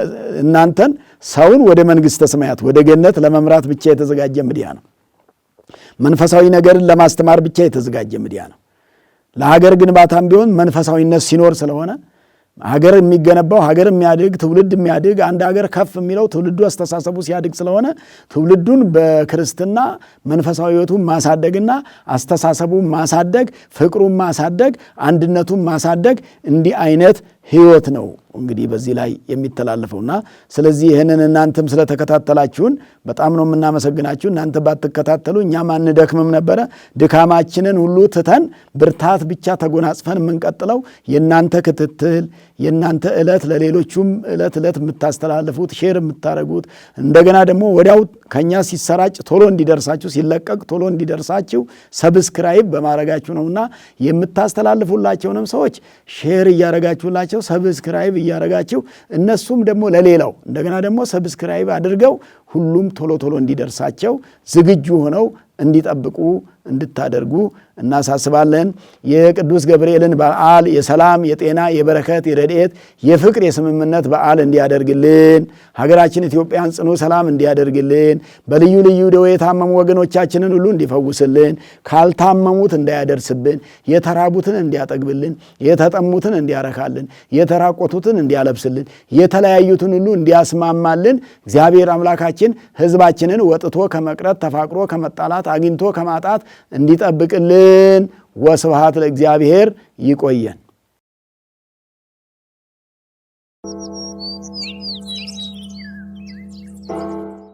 እናንተን ሰውን ወደ መንግሥተ ሰማያት ወደ ገነት ለመምራት ብቻ የተዘጋጀ ሚዲያ ነው። መንፈሳዊ ነገርን ለማስተማር ብቻ የተዘጋጀ ሚዲያ ነው። ለሀገር ግንባታም ቢሆን መንፈሳዊነት ሲኖር ስለሆነ ሀገር የሚገነባው ሀገር የሚያድግ ትውልድ የሚያድግ አንድ ሀገር ከፍ የሚለው ትውልዱ አስተሳሰቡ ሲያድግ ስለሆነ ትውልዱን በክርስትና መንፈሳዊ ሕይወቱን ማሳደግና አስተሳሰቡን ማሳደግ፣ ፍቅሩን ማሳደግ፣ አንድነቱን ማሳደግ እንዲህ አይነት ሕይወት ነው እንግዲህ በዚህ ላይ የሚተላለፈውና ስለዚህ ይህንን እናንተም ስለተከታተላችሁን በጣም ነው የምናመሰግናችሁ። እናንተ ባትከታተሉ እኛም አንደክምም ነበረ። ድካማችንን ሁሉ ትተን ብርታት ብቻ ተጎናጽፈን የምንቀጥለው የእናንተ ክትትል የእናንተ ዕለት ለሌሎቹም ዕለት የምታስተላልፉት ሼር የምታደርጉት እንደገና ደግሞ ወዲያው ከኛ ሲሰራጭ ቶሎ እንዲደርሳችሁ ሲለቀቅ ቶሎ እንዲደርሳችሁ ሰብስክራይብ በማድረጋችሁ ነውና የምታስተላልፉላቸውንም ሰዎች ሼር እያደረጋችሁላቸው ሰብስክራይብ እያደረጋችሁ እነሱም ደግሞ ለሌላው እንደገና ደግሞ ሰብስክራይብ አድርገው ሁሉም ቶሎ ቶሎ እንዲደርሳቸው ዝግጁ ሆነው እንዲጠብቁ እንድታደርጉ እናሳስባለን። የቅዱስ ገብርኤልን በዓል የሰላም የጤና የበረከት የረድኤት የፍቅር የስምምነት በዓል እንዲያደርግልን ሀገራችን ኢትዮጵያን ጽኑ ሰላም እንዲያደርግልን በልዩ ልዩ ደዌ የታመሙ ወገኖቻችንን ሁሉ እንዲፈውስልን ካልታመሙት እንዳያደርስብን የተራቡትን እንዲያጠግብልን የተጠሙትን እንዲያረካልን የተራቆቱትን እንዲያለብስልን የተለያዩትን ሁሉ እንዲያስማማልን እግዚአብሔር አምላካችን ሕዝባችንን ወጥቶ ከመቅረት ተፋቅሮ ከመጣላት አግኝቶ ከማጣት እንዲጠብቅልን ወስብሐት ለእግዚአብሔር። ይቆየን።